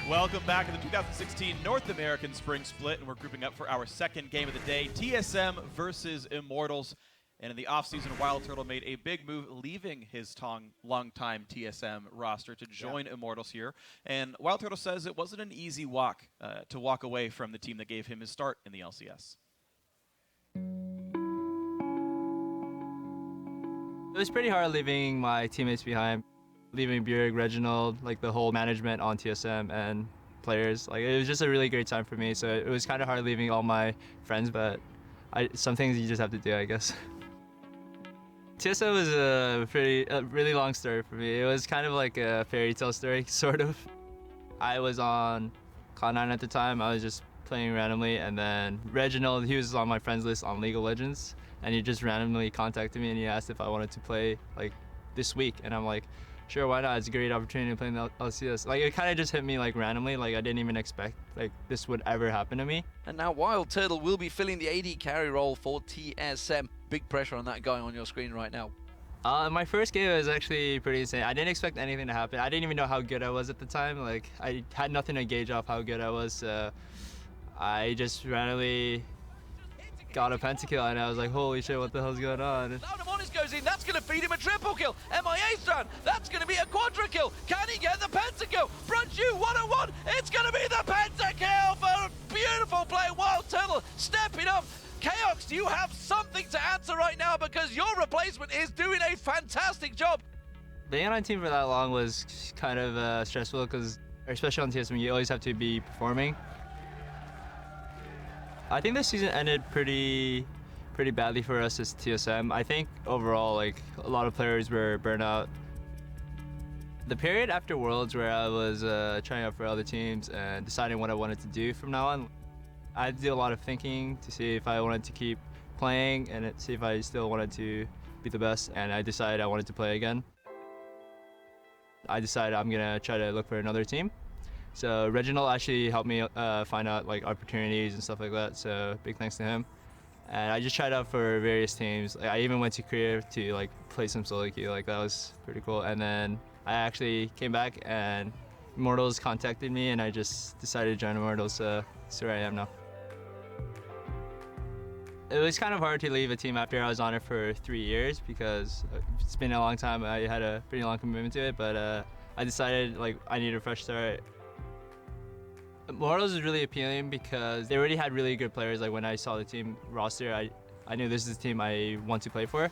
Welcome back to the 2016 North American Spring Split, and we're grouping up for our second game of the day, TSM versus Immortals. And in the offseason, Wild Turtle made a big move, leaving his longtime TSM roster to join Immortals here. And Wild Turtle says it wasn't an easy walk to walk away from the team that gave him his start in the LCS. It was pretty hard leaving my teammates behind, leaving Bjerg, Reginald, like the whole management on TSM and players. Like, it was just a really great time for me. So it was kind of hard leaving all my friends, but some things you just have to do, I guess. TSM was a really long story for me. It was kind of like a fairy tale story, sort of. I was on Cloud9 at the time. I was just playing randomly, and then Reginald, he was on my friends list on League of Legends, and he just randomly contacted me and he asked if I wanted to play like this week, and I'm like, sure, why not? It's a great opportunity to play in the LCS. Like, it kind of just hit me like randomly. Like, I didn't even expect like this would ever happen to me. And now Wild Turtle will be filling the AD carry role for TSM. Big pressure on that going on your screen right now. My first game was actually pretty insane. I didn't expect anything to happen. I didn't even know how good I was at the time. Like, I had nothing to gauge off how good I was. So I just randomly got a pentakill, and I was like, holy shit, what the hell's going on? Saudamonis goes in, that's going to feed him a triple kill. MIA Strand, that's going to be a quadra kill. Can he get the pentakill? Brunchu, 1-on-1, it's going to be the pentakill for a beautiful play. Wild Turtle stepping up. Chaos, do you have something to answer right now? Because your replacement is doing a fantastic job. Being on a team for that long was kind of stressful, because especially on TSM, you always have to be performing. I think this season ended pretty badly for us as TSM. I think overall, like, a lot of players were burnt out. The period after Worlds, where I was trying out for other teams and deciding what I wanted to do from now on, I did a lot of thinking to see if I wanted to keep playing and see if I still wanted to be the best, and I decided I wanted to play again. I decided I'm gonna try to look for another team. So Reginald actually helped me find out like opportunities and stuff like that, so big thanks to him. And I just tried out for various teams. Like, I even went to Korea to like play some solo queue. Like, that was pretty cool. And then I actually came back and Immortals contacted me, and I just decided to join Immortals, so that's where I am now. It was kind of hard to leave a team after I was on it for 3 years, because it's been a long time. I had a pretty long commitment to it, but I decided like I needed a fresh start. Immortals is really appealing because they already had really good players. Like, when I saw the team roster, I knew this is the team I want to play for.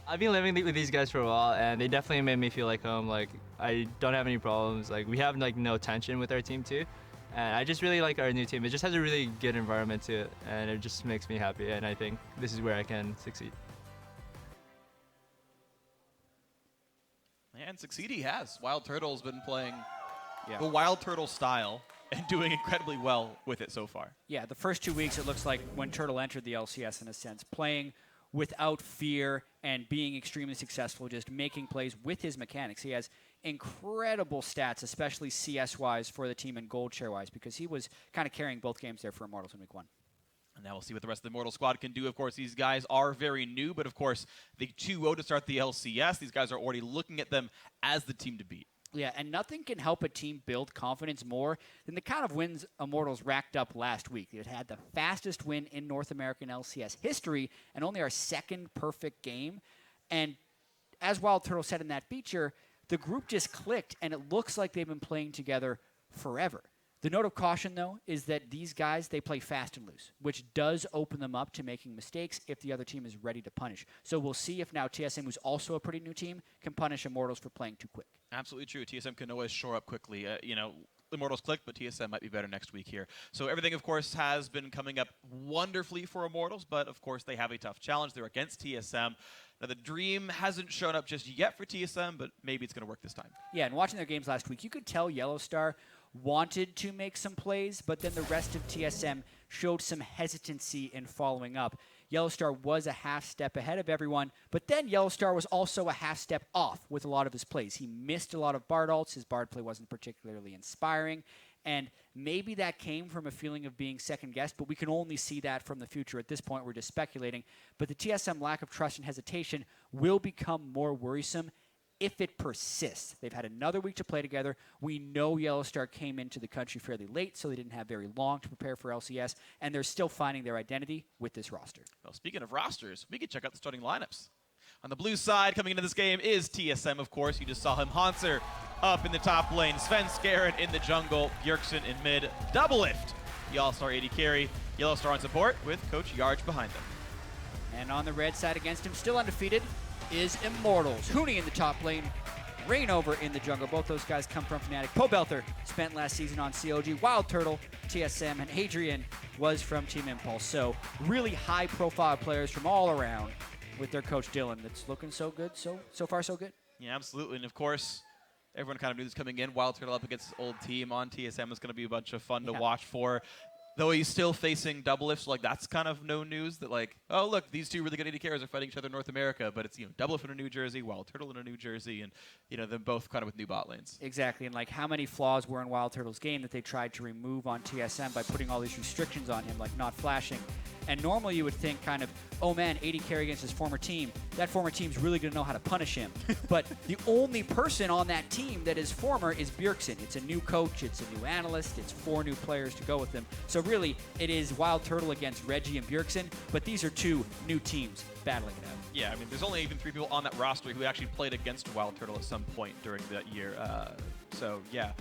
I've been living with these guys for a while, and they definitely made me feel like home. Like, I don't have any problems. Like, we have like no tension with our team too. And I just really like our new team. It just has a really good environment to it, and it just makes me happy, and I think this is where I can succeed. And succeed he has. Wild Turtle's been playing the Wild Turtle style and doing incredibly well with it so far. Yeah, the first 2 weeks, it looks like when Turtle entered the LCS, in a sense, playing without fear and being extremely successful, just making plays with his mechanics. He has incredible stats, especially CS-wise for the team and gold share-wise, because he was kind of carrying both games there for Immortals in week 1. And now we'll see what the rest of the Immortal squad can do. Of course, these guys are very new, but of course, the 2-0 to start the LCS. These guys are already looking at them as the team to beat. Yeah, and nothing can help a team build confidence more than the kind of wins Immortals racked up last week. It had the fastest win in North American LCS history and only our second perfect game. And as Wild Turtle said in that feature, the group just clicked, and it looks like they've been playing together forever. The note of caution, though, is that these guys, they play fast and loose, which does open them up to making mistakes if the other team is ready to punish. So we'll see if now TSM, who's also a pretty new team, can punish Immortals for playing too quick. Absolutely true. TSM can always shore up quickly. Immortals click, but TSM might be better next week here. So everything, of course, has been coming up wonderfully for Immortals, but of course they have a tough challenge. They're against TSM. Now, the dream hasn't shown up just yet for TSM, but maybe it's going to work this time. Yeah, and watching their games last week, you could tell Yellowstar wanted to make some plays, but then the rest of TSM showed some hesitancy in following up. Yellowstar was a half step ahead of everyone, but then Yellowstar was also a half step off with a lot of his plays. He missed a lot of Bard ults. His Bard play wasn't particularly inspiring, and maybe that came from a feeling of being second-guessed, but we can only see that from the future. At this point, we're just speculating. But the TSM lack of trust and hesitation will become more worrisome if it persists. They've had another week to play together. We know Yellowstar came into the country fairly late, so they didn't have very long to prepare for LCS, and they're still finding their identity with this roster. Well, speaking of rosters, we can check out the starting lineups. On the blue side, coming into this game is TSM, of course. You just saw him. Hanser up in the top lane. Sven Skaren in the jungle. Bjergsen in mid. Doublelift, the all-star AD carry. Yellowstar on support with Coach Yarge behind them. And on the red side against him, still undefeated, is Immortals. Huni in the top lane. Rainover in the jungle. Both those guys come from Fnatic. Pobelter spent last season on COG. Wild Turtle, TSM, and Hadrian was from Team Impulse. So really high-profile players from all around with their coach Dylan. That's looking so good. So far, so good. Yeah, absolutely. And of course, everyone kind of knew this coming in. Wild Turtle up against his old team on TSM is going to be a bunch of fun to watch for. Though he's still facing Doublelift, so like that's kind of no news that like, oh look, these two really good AD carriers are fighting each other in North America, but it's Doublelift in a New Jersey, Wild Turtle in a New Jersey, and them both kind of with new bot lanes. Exactly, and like how many flaws were in Wild Turtle's game that they tried to remove on TSM by putting all these restrictions on him, like not flashing. And normally you would think kind of, oh man, AD carry against his former team. That former team's really going to know how to punish him. But the only person on that team that is former is Bjergsen. It's a new coach, it's a new analyst, it's 4 new players to go with them. So really, it is Wild Turtle against Reggie and Bjergsen, but these are 2 new teams battling it out. Yeah, I mean, there's only even 3 people on that roster who actually played against Wild Turtle at some point during that year. So yeah,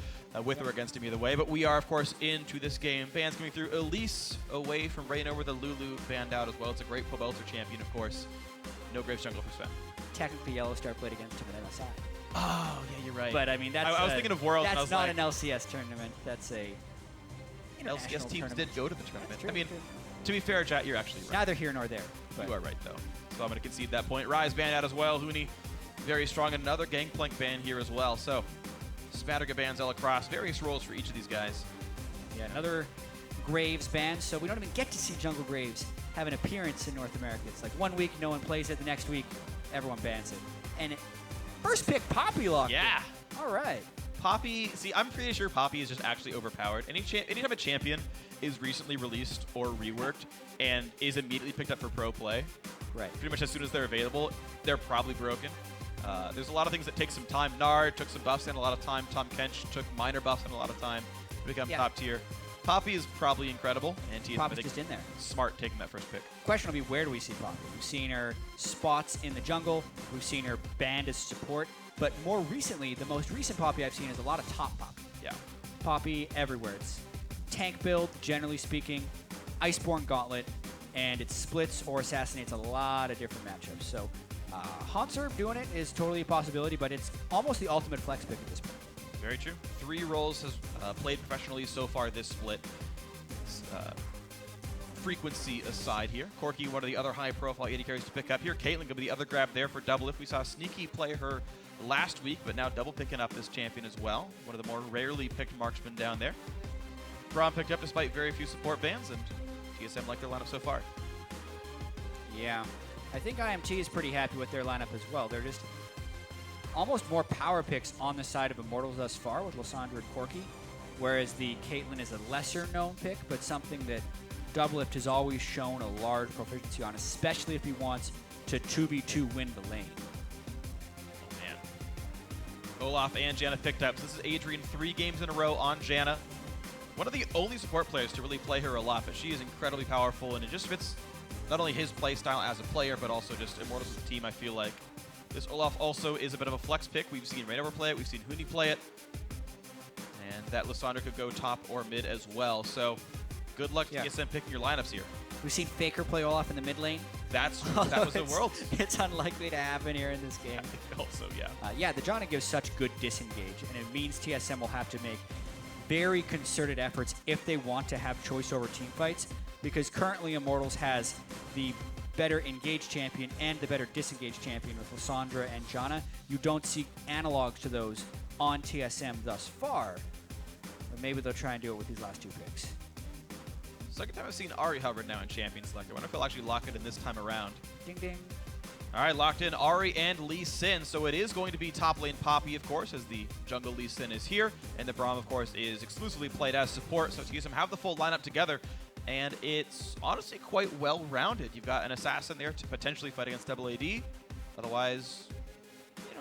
with or against him either way. But we are, of course, into this game. Bans coming through. Elise away from Rainover, the Lulu banned out as well. It's a great Pobelter champion, of course. No Graves jungle for Sven. Technically, Yellowstar played against him at MSI. Oh, yeah, you're right. But I mean, that's I was thinking of Worlds. That's and I was not like, an LCS tournament. That's a LCS teams did go to the tournament. True, I mean, true. to be fair, Jat, you're actually right. Neither here nor there. You are right, though. So I'm going to concede that point. Rise banned out as well. Huni very strong. Another Gangplank ban here as well. So Spatterga bans all across. Various roles for each of these guys. Yeah, another Graves ban. So we don't even get to see Jungle Graves have an appearance in North America. It's like 1 week, no one plays it. The next week, everyone bans it. And first pick, Poppy locked in. All right. Poppy, see, I'm pretty sure Poppy is just actually overpowered. Anytime a champion is recently released or reworked and is immediately picked up for pro play, right, pretty much as soon as they're available, they're probably broken. There's a lot of things that take some time. Nard took some buffs and a lot of time. Tom Kench took minor buffs and a lot of time to become top tier. Poppy is probably incredible, and TSM Poppy's just in there. Smart taking that first pick. Question will be, where do we see Poppy? We've seen her spots in the jungle. We've seen her banned as support. But more recently, the most recent Poppy I've seen is a lot of top Poppy. Yeah. Poppy everywhere. It's tank build, generally speaking, Iceborne Gauntlet, and it splits or assassinates a lot of different matchups. So Hanser doing it is totally a possibility, but it's almost the ultimate flex pick at this point. Very true. 3 roles has played professionally so far this split. Frequency aside here. Corki, one of the other high-profile AD carries to pick up here. Caitlyn going to be the other grab there for Doublelift. We saw Sneaky play her last week, but now double picking up this champion as well. One of the more rarely picked marksmen down there. Braum picked up despite very few support bans, and TSM like their lineup so far. Yeah. I think IMT is pretty happy with their lineup as well. They're just almost more power picks on the side of Immortals thus far with Lysandra and Corki, whereas the Caitlyn is a lesser-known pick, but something that Doublelift has always shown a large proficiency on, especially if he wants to 2v2 win the lane. Oh, man. Olaf and Janna picked up. So this is Adrian 3 games in a row on Janna. One of the only support players to really play her a lot, but she is incredibly powerful, and it just fits not only his playstyle as a player, but also just Immortals as a team, I feel like. This Olaf also is a bit of a flex pick. We've seen Rainover play it. We've seen Huni play it. And that Lysandra could go top or mid as well. So good luck to TSM picking your lineups here. We've seen Faker play Olaf in the mid lane. That was the Worlds. It's unlikely to happen here in this game. Also, yeah. Yeah, the Janna gives such good disengage, and it means TSM will have to make very concerted efforts if they want to have choice over team fights, because currently Immortals has the better engaged champion and the better disengaged champion with Lysandra and Janna. You don't see analogs to those on TSM thus far, but maybe they'll try and do it with these last 2 picks. Second time I've seen Ahri Hubbard now in Champion Selector. I wonder if he'll actually lock it in this time around. Ding, ding. All right, locked in Ahri and Lee Sin. So it is going to be top lane Poppy, of course, as the jungle Lee Sin is here. And the Braum, of course, is exclusively played as support. So TSM have the full lineup together. And it's honestly quite well-rounded. You've got an assassin there to potentially fight against double AD. Otherwise,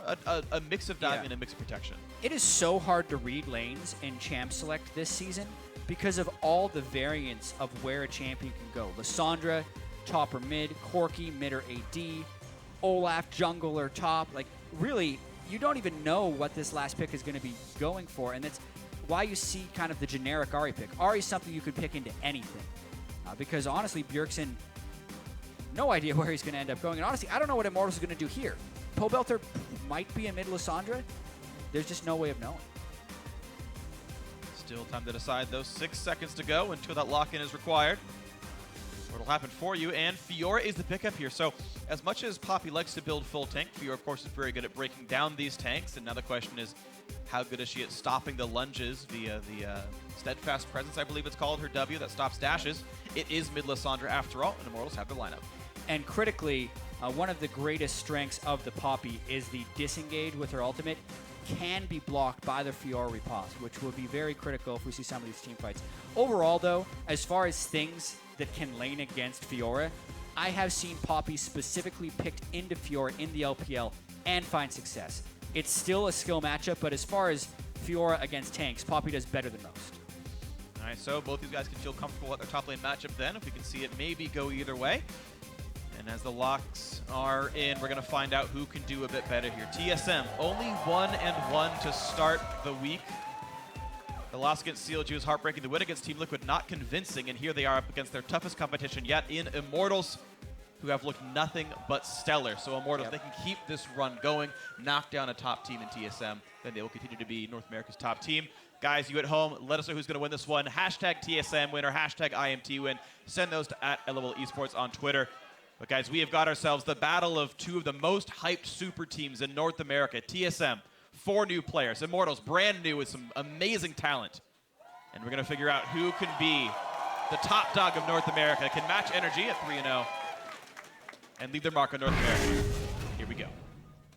a mix of diving and a mix of protection. It is so hard to read lanes in Champ Select this season because of all the variants of where a champion can go. Lissandra, top or mid, Corki, mid or AD, Olaf, jungle or top. Like, really, you don't even know what this last pick is going to be going for, and that's why you see kind of the generic Ahri pick. Ahri is something you could pick into anything. Because honestly, Bjergsen, no idea where he's going to end up going. And honestly, I don't know what Immortals is going to do here. Pobelter might be a mid Lissandra. There's just no way of knowing. Still time to decide. Those 6 seconds to go until that lock-in is required. What'll happen for you, and Fiora is the pickup here. So as much as Poppy likes to build full tank, Fiora, of course, is very good at breaking down these tanks. And now the question is, how good is she at stopping the lunges via the Steadfast Presence, I believe it's called, her W that stops dashes. It is mid Lissandra after all, and Immortals have their lineup. And critically, one of the greatest strengths of the Poppy is the disengage with her ultimate can be blocked by the Fiora riposte, which will be very critical if we see some of these team fights. Overall, though, as far as things that can lane against Fiora, I have seen Poppy specifically picked into Fiora in the LPL and find success. It's still a skill matchup, but as far as Fiora against tanks, Poppy does better than most. All right, so both these guys can feel comfortable at their top lane matchup then, if we can see it maybe go either way. And as the locks are in, we're going to find out who can do a bit better here. TSM, only 1-1 to start the week. The loss against CLG was heartbreaking. The win against Team Liquid not convincing, and here they are up against their toughest competition yet in Immortals, who have looked nothing but stellar. So Immortals, they can keep this run going, knock down a top team in TSM, then they will continue to be North America's top team. Guys, you at home, let us know who's going to win this one. Hashtag TSM win or hashtag IMT win. Send those to @LOL Esports on Twitter. But guys, we have got ourselves the battle of two of the most hyped super teams in North America. TSM, 4 new players. Immortals, brand new with some amazing talent. And we're going to figure out who can be the top dog of North America, can match energy at 3-0, and leave their mark on North America. Here we go.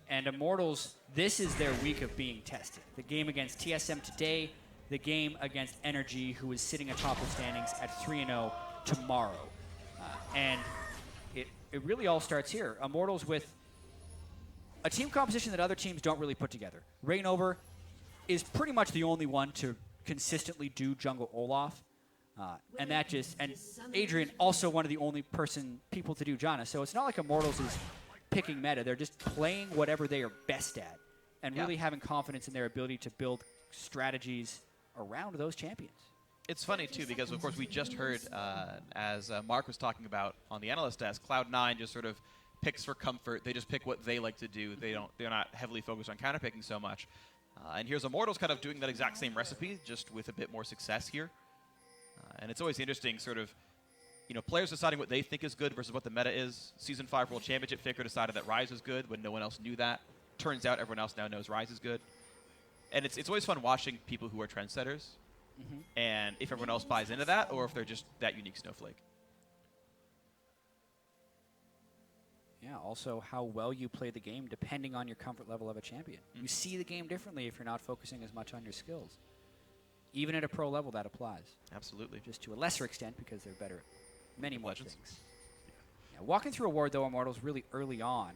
And Immortals, this is their week of being tested. The game against TSM today, the game against Energy, who is sitting atop the standings at 3-0 tomorrow. And it really all starts here. Immortals with a team composition that other teams don't really put together. Reignover is pretty much the only one to consistently do jungle Olaf. And Adrian, also one of the only people to do Janna. So it's not like Immortals is picking meta. They're just playing whatever they are best at and really having confidence in their ability to build strategies around those champions. It's funny, too, because, of course, we just heard, as Mark was talking about on the analyst desk, Cloud9 just sort of picks for comfort. They just pick what they like to do. They're not heavily focused on counterpicking so much. And here's Immortals kind of doing that exact same recipe, just with a bit more success here. And it's always interesting, sort of, players deciding what they think is good versus what the meta is. Season 5 World Championship Faker decided that Ryze was good when no one else knew that. Turns out everyone else now knows Ryze is good. And it's always fun watching people who are trendsetters. And if everyone else buys into that, or if they're just that unique snowflake. Yeah, also how well you play the game depending on your comfort level of a champion. You see the game differently if you're not focusing as much on your skills. Even at a pro level, that applies. Absolutely. Just to a lesser extent because they're better at many more things. Yeah, walking through a ward, though, Immortals really early on.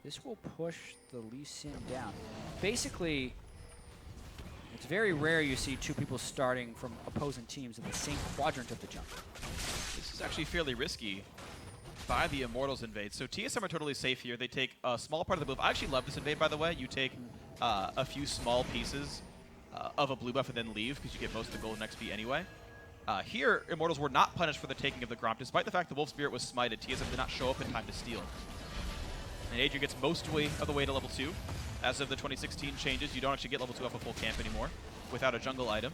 This will push the Lee Sin down. Basically, it's very rare you see 2 people starting from opposing teams in the same quadrant of the jungle. This is actually fairly risky by the Immortals invade. So TSM are totally safe here. They take a small part of the blue buff. I actually love this invade, by the way. You take a few small pieces of a blue buff and then leave because you get most of the golden XP anyway. Here, Immortals were not punished for the taking of the Gromp. Despite the fact the Wolf Spirit was smited, TSM did not show up in time to steal. And Adrian gets most of the way to level 2. As of the 2016 changes, you don't actually get level 2 off a full camp anymore without a jungle item.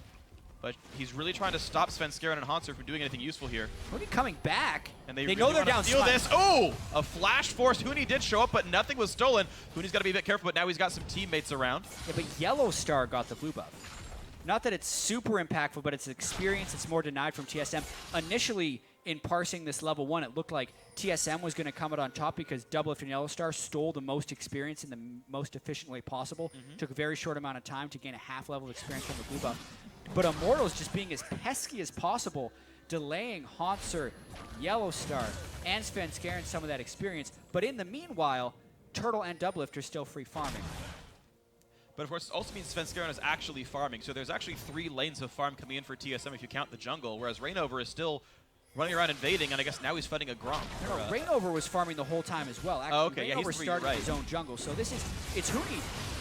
But he's really trying to stop Svenskeren and Hanser from doing anything useful here. Huni coming back. And they know really they're down. Steal this. Oh! A flash force. Huni did show up, but nothing was stolen. Huni's got to be a bit careful, but now he's got some teammates around. Yeah, but Yellow Star got the blue buff. Not that it's super impactful, but it's experience that's more denied from TSM. Initially, in parsing this level 1, it looked like TSM was going to come out on top because Doublelift and Yellow Star stole the most experience in the most efficient way possible. Took a very short amount of time to gain a half level of experience from the blue buff. But Immortals just being as pesky as possible, delaying Hanser, Yellow Star, and Svenskeren some of that experience. But in the meanwhile, Turtle and Doublift are still free farming. But of course, it also means Svenskeren is actually farming. So there's actually 3 lanes of farm coming in for TSM if you count the jungle, whereas Rainover is still running around invading, and I guess now he's fighting a Gromp. No, Rainover was farming the whole time as well. Actually, okay, yeah, Rainover he's 3, started right. his own jungle. So it's Huni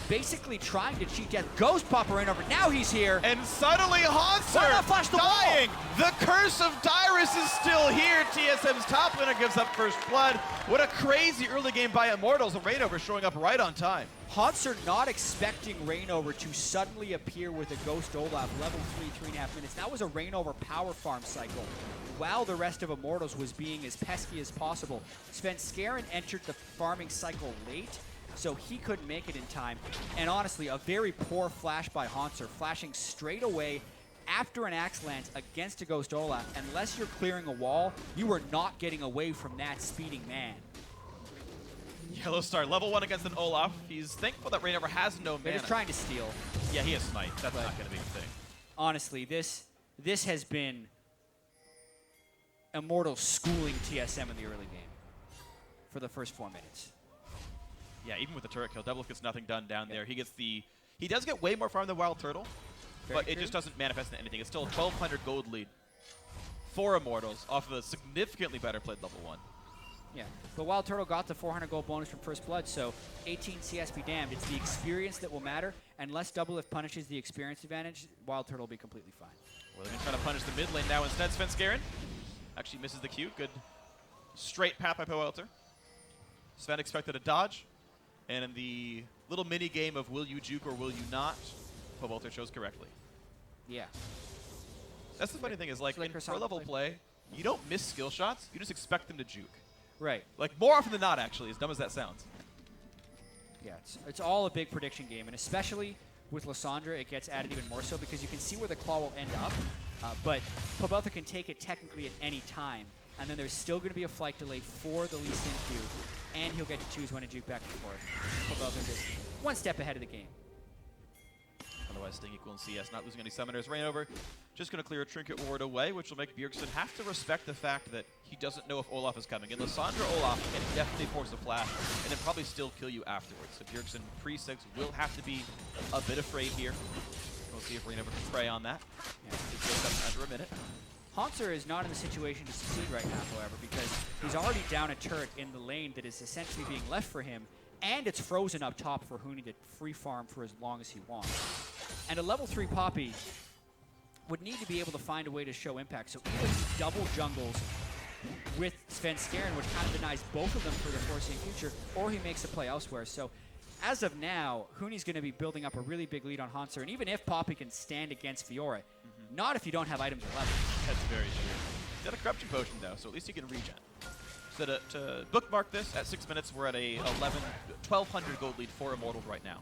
basically trying to cheat death. Ghost Pop Rainover. Now he's here. And suddenly Why not flash Hanser the wall? dying! The curse of Dyrus is still here. TSM's top laner gives up first blood. What a crazy early game by Immortals, and Rainover showing up right on time. Hanser not expecting Rainover to suddenly appear with a Ghost Olaf, level 3, 3.5 minutes. That was a Rainover power farm cycle, while the rest of Immortals was being as pesky as possible. Svenskeren entered the farming cycle late, so he couldn't make it in time. And honestly, a very poor flash by Hanser, flashing straight away after an Axe lands against a Ghost Olaf. Unless you're clearing a wall, you are not getting away from that speeding man. Yellowstar, level 1 against an Olaf. He's thankful that Rainover has no They're mana. just trying to steal. Yeah, he has Smite. That's not going to be a thing. Honestly, this has been Immortals schooling TSM in the early game for the first 4 minutes. Yeah, even with the turret kill, Doublift gets nothing done down there. He does get way more farm than Wild Turtle, Very but it true. just doesn't manifest in anything. It's still a 1,200 gold lead for Immortals off of a significantly better played level 1. Yeah, but Wild Turtle got the 400 gold bonus from First Blood, so 18 CS be damned. It's the experience that will matter. Unless Doublift punishes the experience advantage, Wild Turtle will be completely fine. Well, they're going to try to punish the mid lane now instead. Svenskeren actually misses the Q. Good straight path by Poelter. Sven expected a dodge. And in the little mini game of will you juke or will you not, Poelter chose correctly. Yeah. That's the funny thing is, like, in Flicker pro level solid play, you don't miss skill shots. You just expect them to juke. Right. Like, more often than not, actually, as dumb as that sounds. Yeah, it's all a big prediction game, and especially with Lysandra, it gets added even more so because you can see where the claw will end up, but Poelter can take it technically at any time, and then there's still going to be a flight delay for the Lee Sin Q, and he'll get to choose when to juke back and forth. Poelter just one step ahead of the game. Otherwise, Sting equal in CS, not losing any summoners. Rainover just going to clear a Trinket Ward away, which will make Bjergsen have to respect the fact that he doesn't know if Olaf is coming. And Lysandra Olaf can definitely force a flash and then probably still kill you afterwards. So Bjergsen pre-6 will have to be a bit afraid here. We'll see if Rainover can prey on that. Yeah. It goes up under a minute. Hanser is not in the situation to succeed right now, however, because he's already down a turret in the lane that is essentially being left for him, and it's frozen up top for Huni to free farm for as long as he wants. And a level 3 Poppy would need to be able to find a way to show impact. So either he double jungles with Svenskeren, which kind of denies both of them for the foreseeing future, or he makes a play elsewhere. So as of now, Huni's going to be building up a really big lead on Hanser, and even if Poppy can stand against Fiora, not if you don't have items at level. That's very true. He's got a corruption potion, though, so at least he can regen. So to bookmark this, at 6 minutes, we're at a 1,200 gold lead for Immortals right now.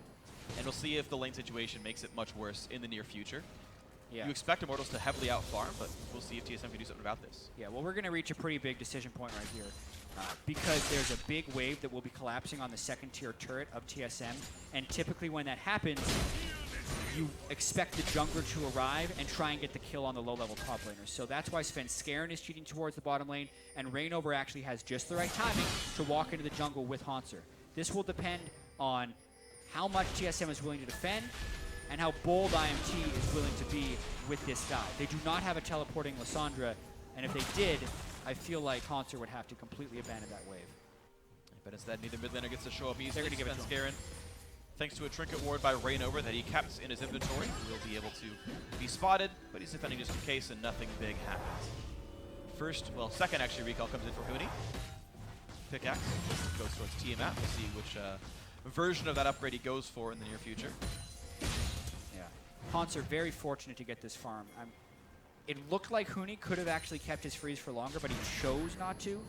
And we'll see if the lane situation makes it much worse in the near future. Yeah. You expect Immortals to heavily outfarm, but we'll see if TSM can do something about this. Yeah, well, we're going to reach a pretty big decision point right here because there's a big wave that will be collapsing on the second tier turret of TSM, and typically when that happens, you expect the jungler to arrive and try and get the kill on the low-level top laners. So that's why Svenskeren is cheating towards the bottom lane, and Rainover actually has just the right timing to walk into the jungle with Hanser. This will depend on how much TSM is willing to defend and how bold IMT is willing to be with this guy. They do not have a teleporting Lysandra, and if they did, I feel like Hanser would have to completely abandon that wave. But instead, neither mid laner gets to show up easily. They're gonna give it to Svenskeren, thanks to a Trinket Ward by Rainover that he kept in his inventory, will be able to be spotted, but he's defending just in case and nothing big happens. Second actually recall comes in for Huni. Pickaxe goes towards Tiamat. We'll see which version of that upgrade he goes for in the near future. Yeah. Hanser very fortunate to get this farm. It looked like Huni could have actually kept his freeze for longer, but he chose not to.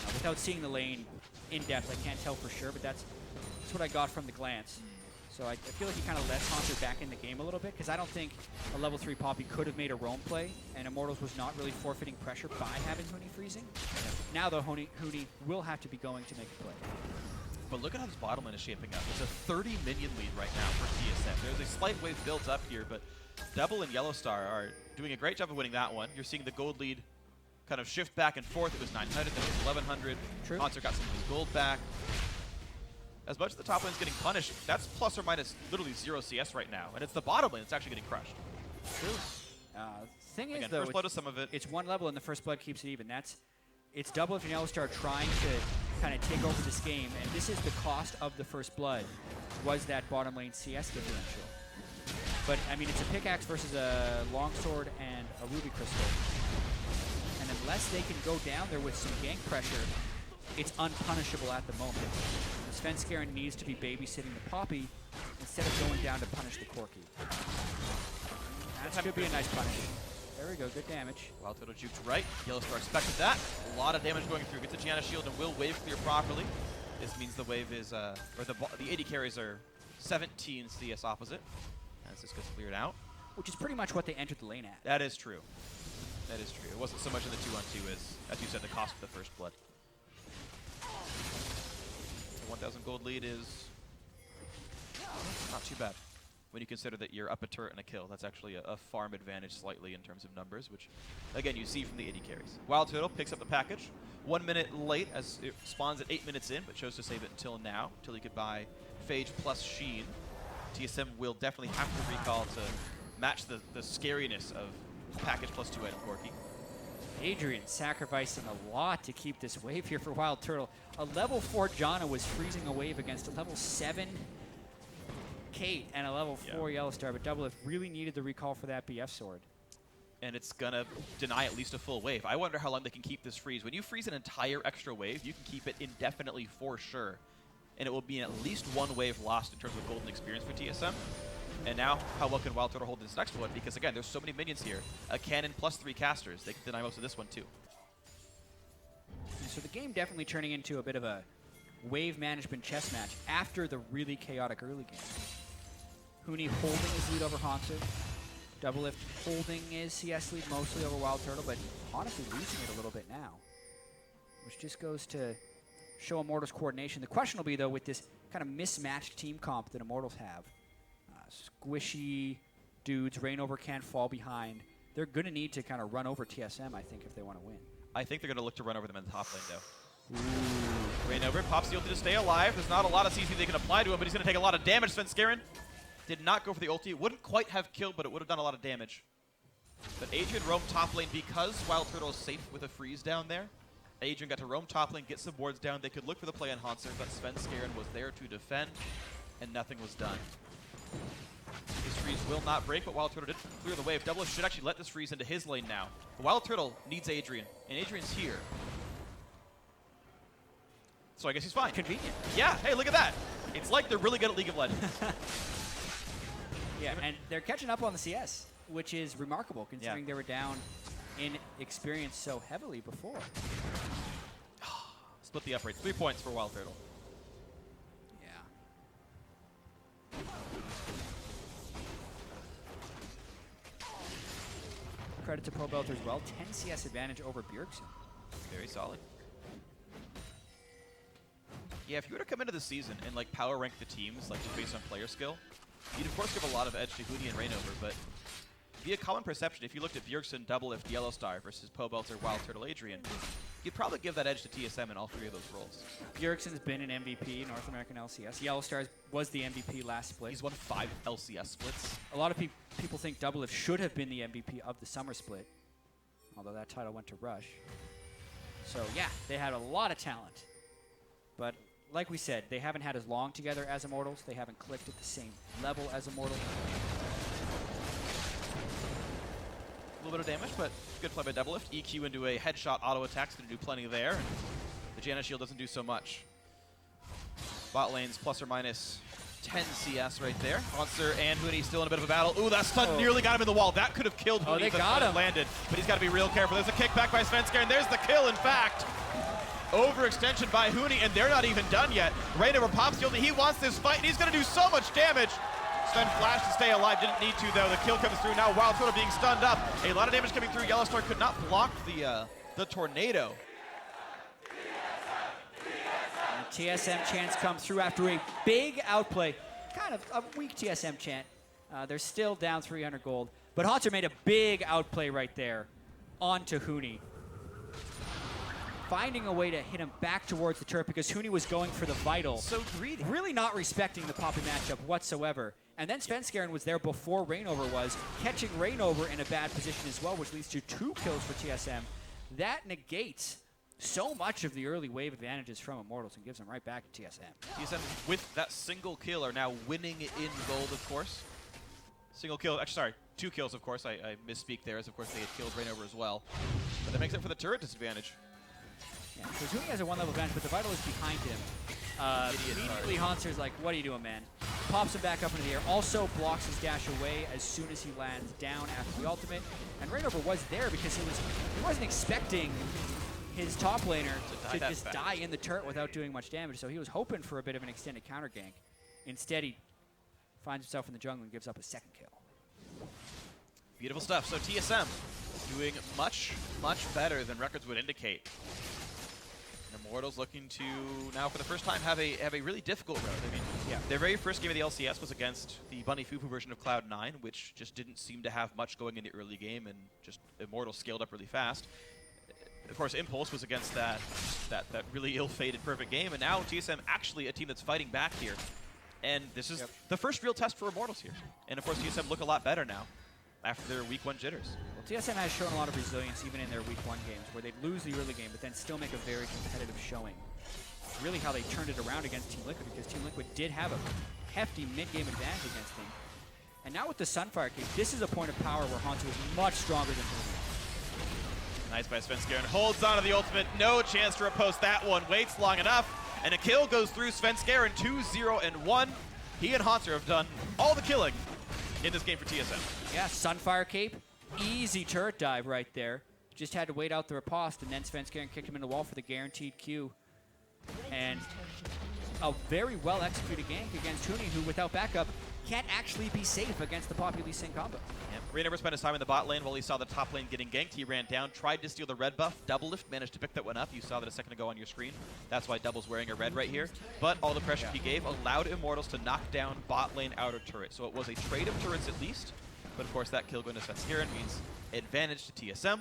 Without seeing the lane in depth, I can't tell for sure, but that's what I got from the glance. So I feel like he kind of lets Hanser back in the game a little bit, because I don't think a level 3 Poppy could have made a roam play, and Immortals was not really forfeiting pressure by having Huni freezing. Now, though, Huni will have to be going to make a play. But look at how this bottom lane is shaping up. It's a 30 minion lead right now for TSM. There's a slight wave built up here, but Double and Yellowstar are doing a great job of winning that one. You're seeing the gold lead kind of shift back and forth. It was 900, then it was 1,100. True. Hanser got some of his gold back. as much as the top lane's getting punished, that's plus or minus literally 0 CS right now. And it's the bottom lane that's actually getting crushed. True. Thing is, Again, though, first blood is some of it. it's one level and the first blood keeps it even. It's Doublelift and Yellowstar trying to kind of take over this game, and this is the cost of the first blood, was that bottom lane CS differential. But, I mean, it's a pickaxe versus a longsword and a ruby crystal. And unless they can go down there with some gank pressure, it's unpunishable at the moment. Svenskeren needs to be babysitting the Poppy instead of going down to punish the Corki. That could be a nice punish. There we go, good damage. Wild Turtle juked right. Yellowstar expected that. A lot of damage going through. Gets a Gianna shield and will wave clear properly. This means the wave is, or the AD carries are 17 CS opposite as this gets cleared out. Which is pretty much what they entered the lane at. That is true. That is true. It wasn't so much in the 2-on-2 as you said, the cost of the first blood. The 1,000 gold lead is not too bad when you consider that you're up a turret and a kill. That's actually a farm advantage slightly in terms of numbers, which, again, you see from the AD carries. Wild Turtle picks up the package. 1 minute late as it spawns at 8 minutes in, but chose to save it until now, until he could buy Phage plus Sheen. TSM will definitely have to recall to match the scariness of package plus 2 item Corki. Adrian sacrificing a lot to keep this wave here for Wild Turtle. A level 4 Janna was freezing a wave against a level 7 Kate and a level 4 Yellowstar, but Doublelift really needed the recall for that BF sword. And it's gonna deny at least a full wave. I wonder how long they can keep this freeze. When you freeze an entire extra wave, you can keep it indefinitely for sure. And it will be at least one wave lost in terms of golden experience for TSM. And now, how well can Wild Turtle hold this next one? Because again, there's so many minions here. A cannon plus 3 casters. They can deny most of this one too. So the game definitely turning into a bit of a wave management chess match after the really chaotic early game. Huni holding his lead over Hansu. Doublelift holding his CS lead mostly over Wild Turtle, but honestly losing it a little bit now. Which just goes to show Immortals coordination. The question will be, though, with this kind of mismatched team comp that Immortals have. Squishy dudes, Rainover can't fall behind. They're going to need to kind of run over TSM, I think, if they want to win. I think they're going to look to run over them in the top lane, though. Ooh. Rainover pops the ulti to stay alive. There's not a lot of CC they can apply to him, but he's going to take a lot of damage. Svenskeren did not go for the ulti. Wouldn't quite have killed, but it would have done a lot of damage. But Adrian roamed top lane because Wild Turtle is safe with a freeze down there. Adrian got to roam top lane, get some boards down. They could look for the play on Hanser, but Svenskeren was there to defend, and nothing was done. This freeze will not break, but Wild Turtle did clear the wave. Doublelift should actually let this freeze into his lane now. But Wild Turtle needs Adrian, and Adrian's here. So I guess he's fine. Convenient. Yeah, hey, look at that. It's like they're really good at League of Legends. Yeah, and they're catching up on the CS, which is remarkable considering they were down in experience so heavily before. Split the uprates. 3 points for Wild Turtle. Yeah. Credit to Pro Belter as well. 10 CS advantage over Bjergsen. Very solid. Yeah, if you were to come into the season and like power rank the teams, like just based on player skill, you'd of course give a lot of edge to Huni and Rainover, but via common perception, if you looked at Bjergsen, Doublelift, Yellowstar versus Pro Belter, Wild Turtle, Adrian, you'd probably give that edge to TSM in all 3 of those roles. Bjergsen's been an MVP, North American LCS. Yellowstar was the MVP last split. He's won 5 LCS splits. A lot of people think Doublelift should have been the MVP of the summer split, although that title went to Rush. So yeah, they had a lot of talent. But like we said, they haven't had as long together as Immortals. They haven't clicked at the same level as Immortals. A little bit of damage, but good play by Doublelift. EQ into a headshot auto attack's going to do plenty there. And the Gianna shield doesn't do so much. Bot lane's plus or minus 10 CS right there. Monster and Huni still in a bit of a battle. Ooh, that stun nearly got him in the wall. That could have killed Huni if the stun landed. But he's got to be real careful. There's a kickback by Svenskeren, and there's the kill, in fact. Overextension by Huni, and they're not even done yet. Rainover pops the ulti. He wants this fight, and he's going to do so much damage. Sven flashed to stay alive. Didn't need to, though. The kill comes through. Now Wild Turtle being stunned up. A lot of damage coming through. Yellowstar could not block the tornado. And the TSM chants come through after a big outplay. Kind of a weak TSM chant. They're still down 300 gold. But Hotzer made a big outplay right there onto Huni. finding a way to hit him back towards the turret because Huni was going for the vital. So greedy. Really not respecting the Poppy matchup whatsoever. And then Svenskeren was there before Rainover was, catching Rainover in a bad position as well, which leads to 2 kills for TSM. That negates so much of the early wave advantages from Immortals and gives them right back to TSM. TSM with that single kill are now winning in gold, of course. Single kill, actually sorry, 2 kills of course, I misspeak there, as of course they had killed Rainover as well. But that makes up for the turret disadvantage. Yeah, so Huni has a 1-level advantage, but the vital is behind him. Immediately Haunter's like, what are you doing, man? Pops him back up into the air, also blocks his dash away as soon as he lands down after the ultimate. And Rainover was there because he wasn't expecting his top laner to just die in the turret without doing much damage, so he was hoping for a bit of an extended counter gank. Instead, he finds himself in the jungle and gives up a 2nd kill. Beautiful stuff. So TSM doing much, much better than records would indicate. And Immortals looking to now, for the first time, have a really difficult road. I mean, their very first game of the LCS was against the Bunny Fufu version of Cloud9, which just didn't seem to have much going in the early game, and just Immortals scaled up really fast. Of course, Impulse was against that really ill-fated perfect game, and now TSM actually a team that's fighting back here. And this is the first real test for Immortals here. And of course, TSM look a lot better now after their week 1 jitters. Well, TSM has shown a lot of resilience even in their week 1 games, where they'd lose the early game, but then still make a very competitive showing. Really how they turned it around against Team Liquid, because Team Liquid did have a hefty mid-game advantage against them. And now with the Sunfire Cape, this is a point of power where Haunter is much stronger than Huni. Nice by Svenskeren. Holds on to the ultimate. No chance to repost that one. Waits long enough. And a kill goes through Svenskeren. 2-0-1. He and Haunter have done all the killing in this game for TSM. Yeah, Sunfire Cape. Easy turret dive right there. Just had to wait out the riposte, and then Svenskeren kicked him in the wall for the guaranteed Q. And a very well-executed gank against Huni, who, without backup, can't actually be safe against the Poppy Lee Sin combo. Rainover spent his time in the bot lane while he saw the top lane getting ganked. He ran down, tried to steal the red buff. Double lift, managed to pick that one up. You saw that a second ago on your screen. That's why Double's wearing a red right here. But all the pressure he gave allowed Immortals to knock down bot lane outer turret. So it was a trade of turrets at least. But of course, that kill going to Svenskeren means advantage to TSM.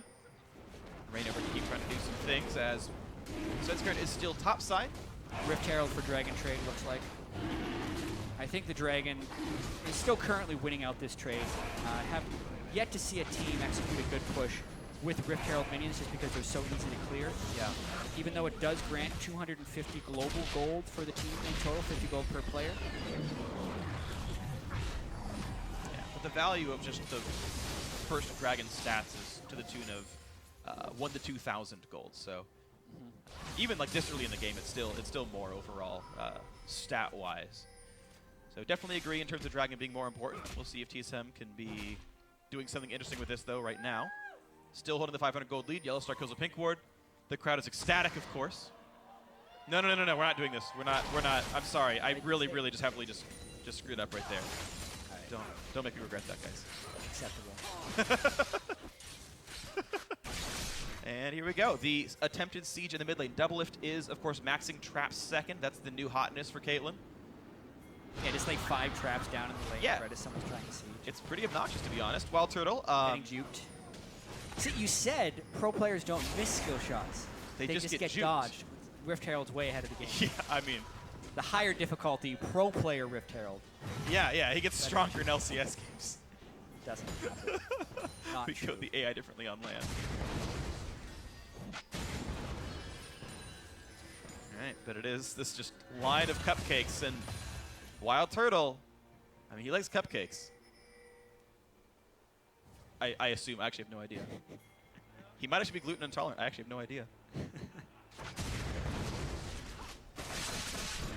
Rainover can keep trying to do some things as Svenskeren is still top side. Rift Herald for Dragon trade, looks like. I think the Dragon is still currently winning out this trade. Have yet to see a team execute a good push with Rift Herald minions just because they're so easy to clear. Yeah. Even though it does grant 250 global gold for the team in total, 50 gold per player. Yeah, but the value of just the first Dragon stats is to the tune of 1 to 2,000 gold. So even like this early in the game, it's still more overall stat-wise. So definitely agree in terms of Dragon being more important. We'll see if TSM can be doing something interesting with this though right now. Still holding the 500 gold lead. Yellow Star kills a pink ward. The crowd is ecstatic, of course. No, we're not doing this. We're not. I'm sorry. I really just heavily just screwed up right there. Right. Don't make me regret that, guys. Acceptable. And here we go. The attempted siege in the mid lane. Double lift is, of course, maxing traps second. That's the new hotness for Caitlyn. Yeah, just like 5 traps down in the lane. Yeah. Right as someone's trying to siege. It's pretty obnoxious, to be honest. Wild Turtle. Getting juked. See, you said pro players don't miss skill shots. They just get juked. Dodged. Rift Herald's way ahead of the game. Yeah, I mean. The higher difficulty pro player Rift Herald. Yeah, he gets stronger in LCS games. Doesn't happen. Not we true. code the AI differently on land. Alright, but it is this just line of cupcakes, and Wild Turtle, I mean, he likes cupcakes. I assume. I actually have no idea. He might actually be gluten intolerant. I actually have no idea.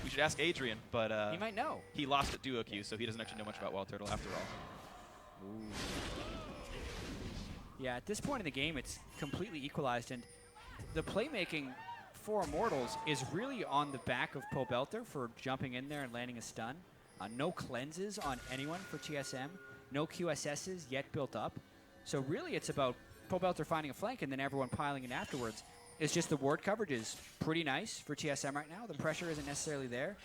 We should ask Adrian, but he might know. He lost at duo queue, so he doesn't actually know much about Wild Turtle after all. Ooh. Yeah, at this point in the game, it's completely equalized, and the playmaking for Immortals is really on the back of Pobelter for jumping in there and landing a stun. No cleanses on anyone for TSM. No QSSs yet built up. So really it's about Pobelter finding a flank and then everyone piling in afterwards. It's just the ward coverage is pretty nice for TSM right now. The pressure isn't necessarily there.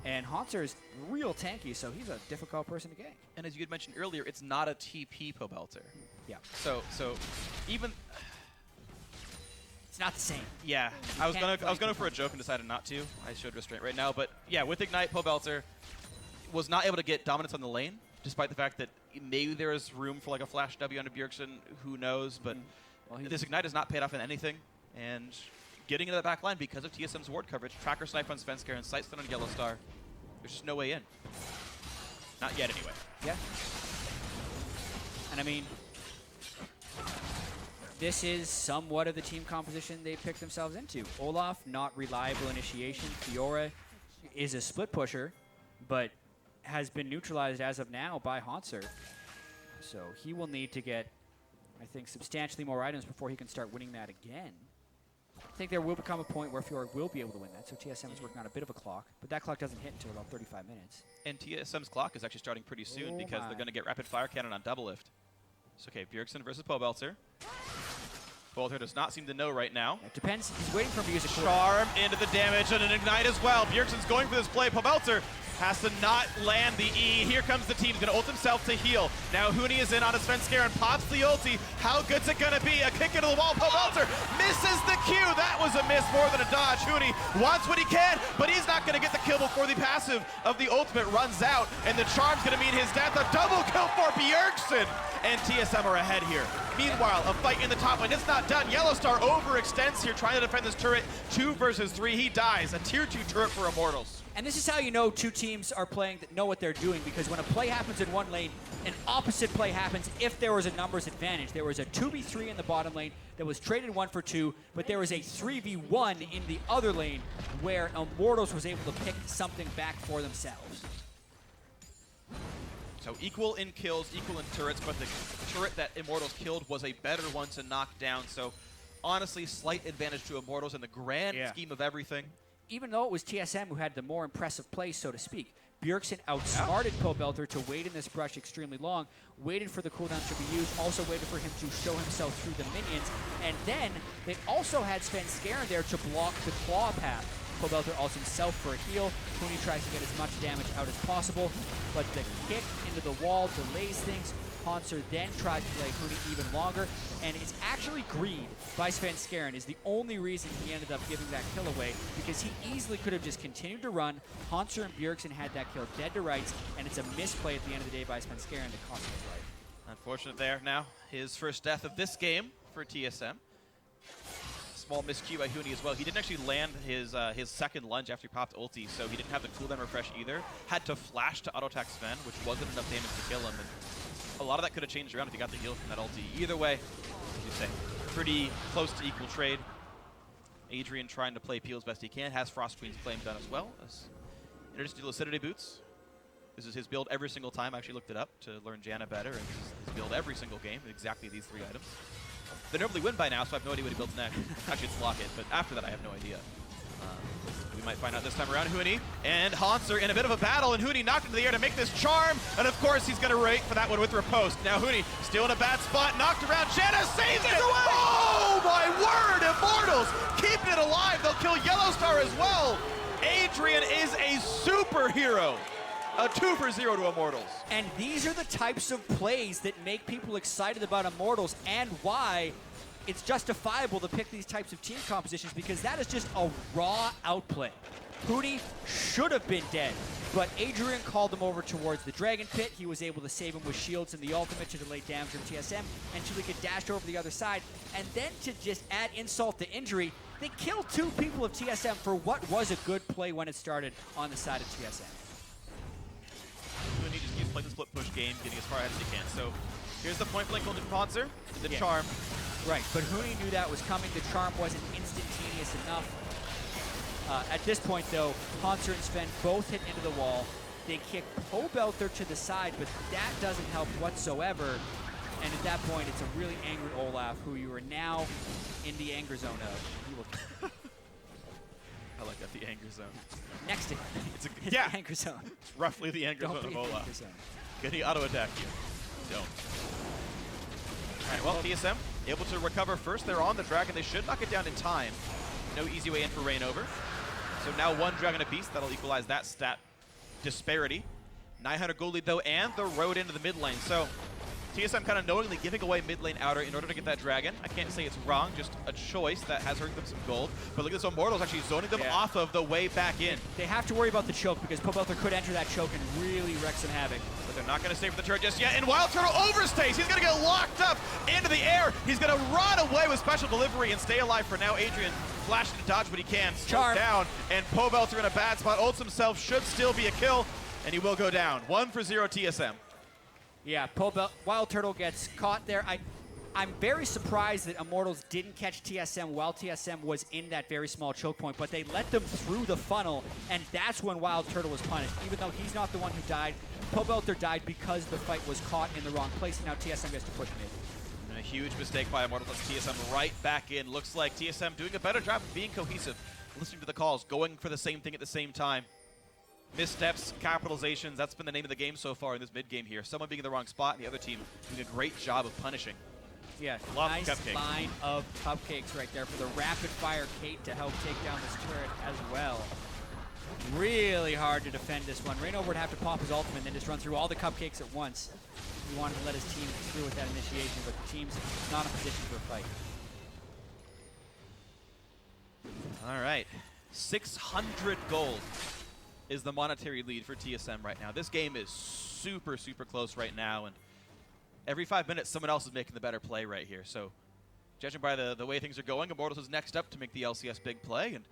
And Haunter is real tanky, so he's a difficult person to gank. And as you had mentioned earlier, it's not a TP Pobelter. Yeah. So even It's not the same. Yeah, I was gonna for a joke and decided not to. I showed restraint right now, but yeah, with Ignite, Pobelter was not able to get dominance on the lane, despite the fact that maybe there is room for like a flash W onto Bjergsen. Who knows? But this Ignite has not paid off in anything, and getting into the back line because of TSM's ward coverage, tracker snipe on Svenskar and sight stun on Yellowstar. There's just no way in. Not yet, anyway. Yeah. And I mean, this is somewhat of the team composition they picked themselves into. Olaf, not reliable initiation. Fiora is a split pusher, but has been neutralized as of now by Hauntzer. So he will need to get, I think, substantially more items before he can start winning that again. I think there will become a point where Fiora will be able to win that, so TSM is working on a bit of a clock, but that clock doesn't hit until about 35 minutes. And TSM's clock is actually starting pretty soon because they're going to get rapid fire cannon on double lift. So okay, Bjergsen versus Pobelter. Pobelter does not seem to know right now. It depends. He's waiting for him to use a Charm into the damage and an Ignite as well. Bjergsen's going for this play. Pobelter has to not land the E. Here comes the team. He's going to ult himself to heal. Now Huni is in on his Svenskar and pops the ulti. How good's it going to be? A kick into the wall. Pobelter misses the Q. That was a miss more than a dodge. Huni wants what he can, but he's not going to get the kill before the passive of the ultimate runs out. And the Charm's going to mean his death. A double kill for Bjergsen. And TSM are ahead here. Meanwhile, a fight in the top lane. It's not done. Yellowstar overextends here trying to defend this turret. 2 versus 3. He dies. A tier 2 turret for Immortals. And this is how you know two teams are playing that know what they're doing, because when a play happens in one lane, an opposite play happens if there was a numbers advantage. There was a 2v3 in the bottom lane that was traded 1 for 2, but there was a 3v1 in the other lane where Immortals was able to pick something back for themselves. So equal in kills, equal in turrets, but the turret that Immortals killed was a better one to knock down. So honestly, slight advantage to Immortals in the grand scheme of everything. Even though it was TSM who had the more impressive play, so to speak, Bjergsen outsmarted Pobelter to wait in this brush extremely long, waited for the cooldown to be used, also waited for him to show himself through the minions, and then they also had Svenskar there to block the claw path. Pobelter ults himself for a heal. Huni tries to get as much damage out as possible, but the kick into the wall delays things. Hauntzer then tries to play Huni even longer, and it's actually greed by Svenskar is the only reason he ended up giving that kill away, because he easily could have just continued to run. Hauntzer and Bjergsen had that kill dead to rights, and it's a misplay at the end of the day by Svenskar that cost him his life. Unfortunate there now. His first death of this game for TSM. Small miscue by Huni as well. He didn't actually land his second lunge after he popped ulti, so he didn't have the cooldown refresh either. Had to flash to auto-attack Sven, which wasn't enough damage to kill him. And a lot of that could have changed around if he got the heal from that ulti. Either way, as you say, pretty close to equal trade. Adrian trying to play Peel as best he can. Has Frost Queen's Flame done as well. Introduced to Lucidity Boots. This is his build every single time. I actually looked it up to learn Janna better, and this is his build every single game. Exactly these 3 items. They normally win by now, so I have no idea what he builds next. Actually, it's Locket, but after that, I have no idea. We might find out this time around. Huni and Hauntzer in a bit of a battle, and Huni knocked into the air to make this charm, and of course, he's going to wait for that one with riposte. Now Huni still in a bad spot, knocked around. Janna saves it! Oh, my word! Immortals keeping it alive. They'll kill Yellowstar as well. Adrian is a superhero. A 2 for 0 to Immortals. And these are the types of plays that make people excited about Immortals, and why it's justifiable to pick these types of team compositions, because that is just a raw outplay. Huni should have been dead, but Adrian called him over towards the Dragon Pit. He was able to save him with shields and the ultimate to delay damage from TSM until he could dash over the other side. And then to just add insult to injury, they killed 2 people of TSM for what was a good play when it started on the side of TSM. Huni just keeps playing the split push game, getting as far ahead as he can. So here's the point blank ult to Hauntzer, the charm. Right, but Huni knew that was coming. The charm wasn't instantaneous enough. At this point, though, Hauntzer and Sven both hit into the wall. They kick Pobelter to the side, but that doesn't help whatsoever. And at that point, it's a really angry Olaf, who you are now in the anger zone of. He will I like that, the anger zone. Next to him. It's the anger zone. It's roughly the anger zone of Olaf. Can he auto-attack you? Don't. All right, well, TSM able to recover first. They're on the Dragon. They should knock it down in time. No easy way in for Rain over. So now 1 Dragon apiece. That'll equalize that stat disparity. 900 gold lead, though, and the road into the mid lane. So TSM kind of knowingly giving away mid lane outer in order to get that dragon. I can't say it's wrong, just a choice that has earned them some gold. But look at this, Immortals actually zoning them off of the way back in. They have to worry about the choke because Pobelter could enter that choke and really wreak some havoc. But they're not going to stay for the turret just yet. And Wild Turtle overstays. He's going to get locked up into the air. He's going to run away with special delivery and stay alive for now. Adrian flashing to dodge, but he can't. Slowed down. And Pobelter in a bad spot. Ults himself, should still be a kill. And he will go down. 1-0 TSM. Yeah, Wild Turtle gets caught there. I'm very surprised that Immortals didn't catch TSM while TSM was in that very small choke point, but they let them through the funnel, and that's when Wild Turtle was punished. Even though he's not the one who died, Pobelter died because the fight was caught in the wrong place, and now TSM gets to push mid. And a huge mistake by Immortals lets TSM right back in. Looks like TSM doing a better job of being cohesive, listening to the calls, going for the same thing at the same time. Missteps, capitalizations, that's been the name of the game so far in this mid game here. Someone being in the wrong spot and the other team doing a great job of punishing. Yeah, Lots nice of cupcakes. line of cupcakes right there for the rapid fire Kate to help take down this turret as well. Really hard to defend this one. Reignover would have to pop his ultimate and then just run through all the cupcakes at once. He wanted to let his team through with that initiation, but the team's not in position for a fight. All right, 600 gold is the monetary lead for TSM right now. This game is super, super close right now, and every 5 minutes someone else is making the better play right here. So judging by the way things are going, Immortals is next up to make the LCS big play, and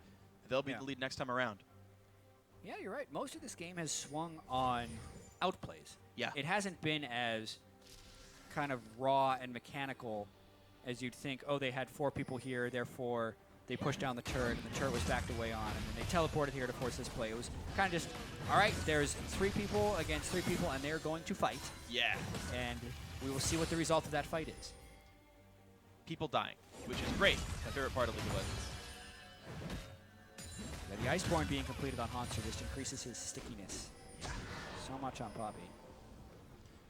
they'll be the lead next time around. Yeah, you're right. Most of this game has swung on outplays. Yeah. It hasn't been as kind of raw and mechanical as you'd think. Oh, they had 4 people here, therefore they pushed down the turret, and the turret was backed away on, and then they teleported here to force this play. It was kind of just, all right, there's 3 people against 3 people, and they're going to fight. Yeah. And we will see what the result of that fight is. People dying, which is great. My favorite part of League of Legends. Yeah, the Iceborne being completed on Hanser just increases his stickiness. So much on Poppy.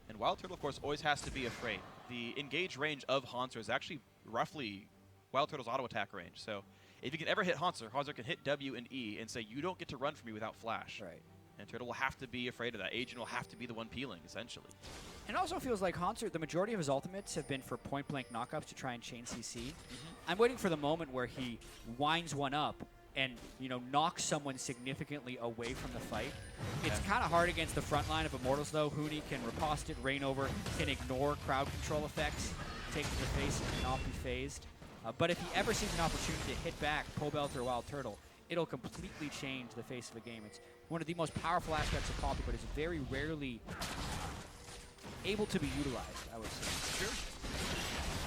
And Wild Turtle, of course, always has to be afraid. The engage range of Hanser is actually roughly Wild Turtle's auto attack range. So if you can ever hit Hanser, Hanser can hit W and E and say, you don't get to run from me without flash. Right. And Turtle will have to be afraid of that. Agent will have to be the one peeling, essentially. And it also feels like Hanser, the majority of his ultimates have been for point-blank knockups to try and chain CC. I'm waiting for the moment where he winds one up and, you know, knocks someone significantly away from the fight. It's kind of hard against the front line of Immortals, though. Huni can riposte it, Reignover can ignore crowd control effects, take to the face and not be phased. But if he ever sees an opportunity to hit back Pobelter or Wild Turtle, it'll completely change the face of the game. It's one of the most powerful aspects of Poppy, but it's very rarely able to be utilized, I would say. Sure.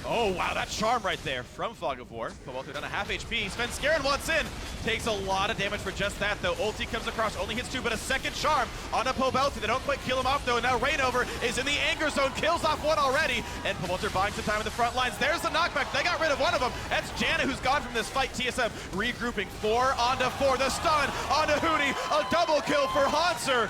Oh, wow, that charm right there from Fog of War. Pobelter down to half HP. Sven once in. Takes a lot of damage for just that, though. Ulti comes across, only hits 2, but a second charm on a Pobelter. They don't quite kill him off, though. And now Reignover is in the anger zone, kills off one already. And Pobelter buying some time in the front lines. There's the knockback. They got rid of one of them. That's Janna, who's gone from this fight. TSM regrouping 4 onto 4. The stun onto Huni. A double kill for Hanser.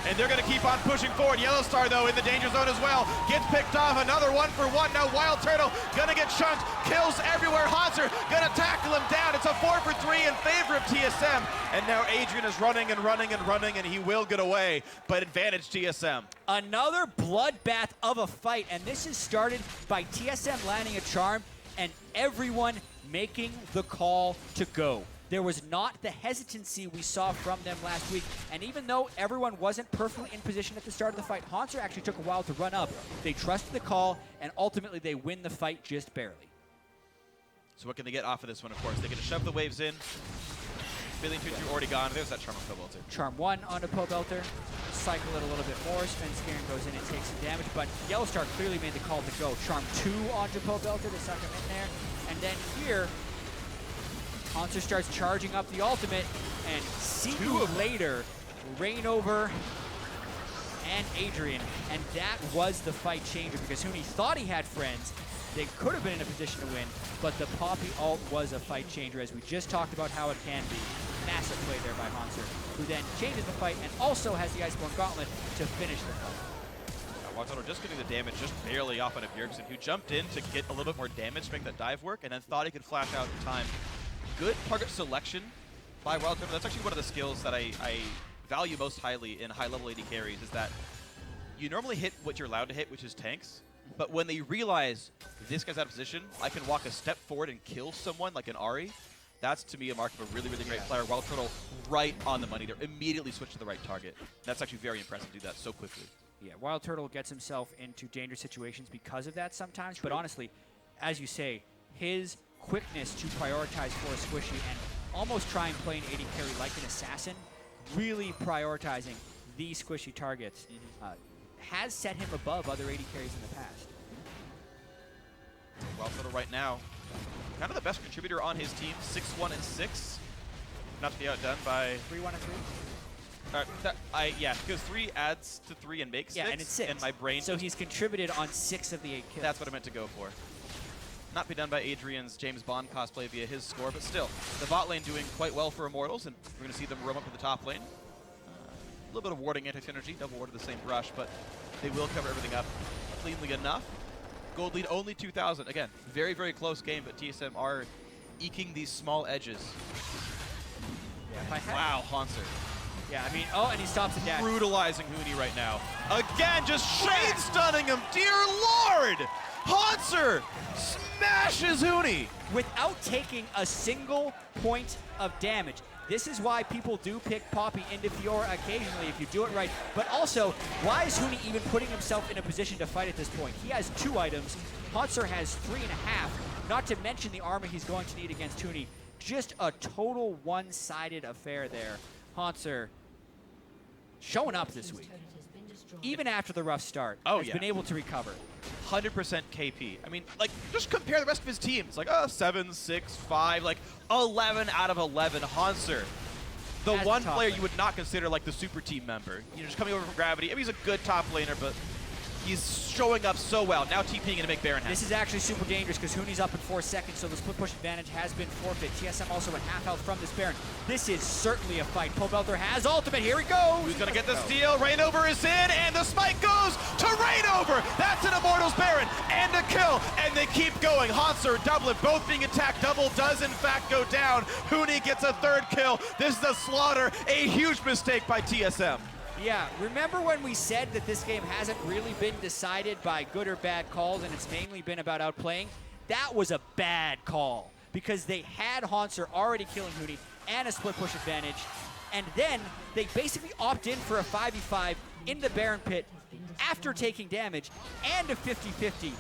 And they're going to keep on pushing forward. Yellowstar, though, in the danger zone as well. Gets picked off. Another 1-for-1. Now Wild Turtle going to get chunked. Kills everywhere. Hanser going to tackle him down. It's a 4-for-3 in favor of TSM. And now Adrian is running and running and running, and he will get away. But advantage TSM. Another bloodbath of a fight. And this is started by TSM landing a charm and everyone making the call to go. There was not the hesitancy we saw from them last week. And even though everyone wasn't perfectly in position at the start of the fight, Hanser actually took a while to run up. They trusted the call, and ultimately they win the fight just barely. So what can they get off of this one, of course? They get to shove the waves in. Billion 2-2 already gone. There's that charm on Pobelter. Charm 1 onto Pobelter. Cycle it a little bit more. Sven goes in and takes some damage, but Yellowstar clearly made the call to go. Charm 2 onto Pobelter. They suck him in there. And then here, Hanser starts charging up the ultimate, and see you later, Reignover and Adrian, and that was the fight changer because Huni thought he had friends. They could have been in a position to win, but the Poppy ult was a fight changer, as we just talked about how it can be. Massive play there by Hanser, who then changes the fight and also has the Iceborne Gauntlet to finish the fight. Wild Turtle just getting the damage just barely off on Bjergsen, who jumped in to get a little bit more damage to make that dive work, and then thought he could flash out in time. Good target selection by Wild Turtle. That's actually one of the skills that I value most highly in high-level AD carries, is that you normally hit what you're allowed to hit, which is tanks, But when they realize this guy's out of position, I can walk a step forward and kill someone like an Ari. That's, to me, a mark of a really, really great player. Wild Turtle right on the money there. Immediately switch to the right target. That's actually very impressive to do that so quickly. Yeah, Wild Turtle gets himself into dangerous situations because of that sometimes. But honestly, as you say, his quickness to prioritize for a squishy and almost try and play an AD carry like an assassin, really prioritizing the squishy targets, has set him above other AD carries in the past. Wild Turtle right now, kind of the best contributor on his team, 6-1 and 6. Not to be outdone by 3-1 and 3? Yeah, because 3 adds to 3 and makes 6. Yeah, and it's 6. And my brain. So he's contributed on 6 of the 8 kills. That's what I meant to go for. Not be done by Adrian's James Bond cosplay via his score, but still, the bot lane doing quite well for Immortals, and we're going to see them roam up to the top lane. A little bit of warding anti-synergy, double ward to the same brush, but they will cover everything up cleanly enough. Gold lead only 2,000. Again, very, very close game, but TSM are eking these small edges. Yeah, Wow, Hanser. Yeah, I mean, oh, and he stops the dash. Brutalizing Huni right now. Again, just shade stunning him. Dear Lord! Hanser smashes Huni. Without taking a single point of damage. This is why people do pick Poppy into Fiora occasionally if you do it right. But also, why is Huni even putting himself in a position to fight at this point? He has 2 items. Hanser has 3.5. Not to mention the armor he's going to need against Huni. Just a total one-sided affair there. Hanser showing up this week. Even after the rough start, has been able to recover. 100% KP. I mean, like, just compare the rest of his team. It's like, 7, 6, 5, like 11 out of 11. Hanser, the As one top player laner. you would not consider like the super team member. You know, just coming over from Gravity. I mean, he's a good top laner, but he's showing up so well. Now TPing in to make Baron happen. This is actually super dangerous because Huni's up in 4 seconds, so the split push advantage has been forfeit. TSM also at half health from this Baron. This is certainly a fight. Pobelter has ultimate. Here he goes. Who's going to get the steal? Rainover is in, and the spike goes to Rainover. That's an Immortals Baron and a kill, and they keep going. Hanser, Doublet, both being attacked. Double does, in fact, go down. Huni gets a 3rd kill. This is a slaughter. A huge mistake by TSM. Yeah, remember when we said that this game hasn't really been decided by good or bad calls and it's mainly been about outplaying? That was a bad call because they had Hanser already killing Huni and a split push advantage, and then they basically opt in for a 5v5 in the Baron pit after taking damage and a 50-50.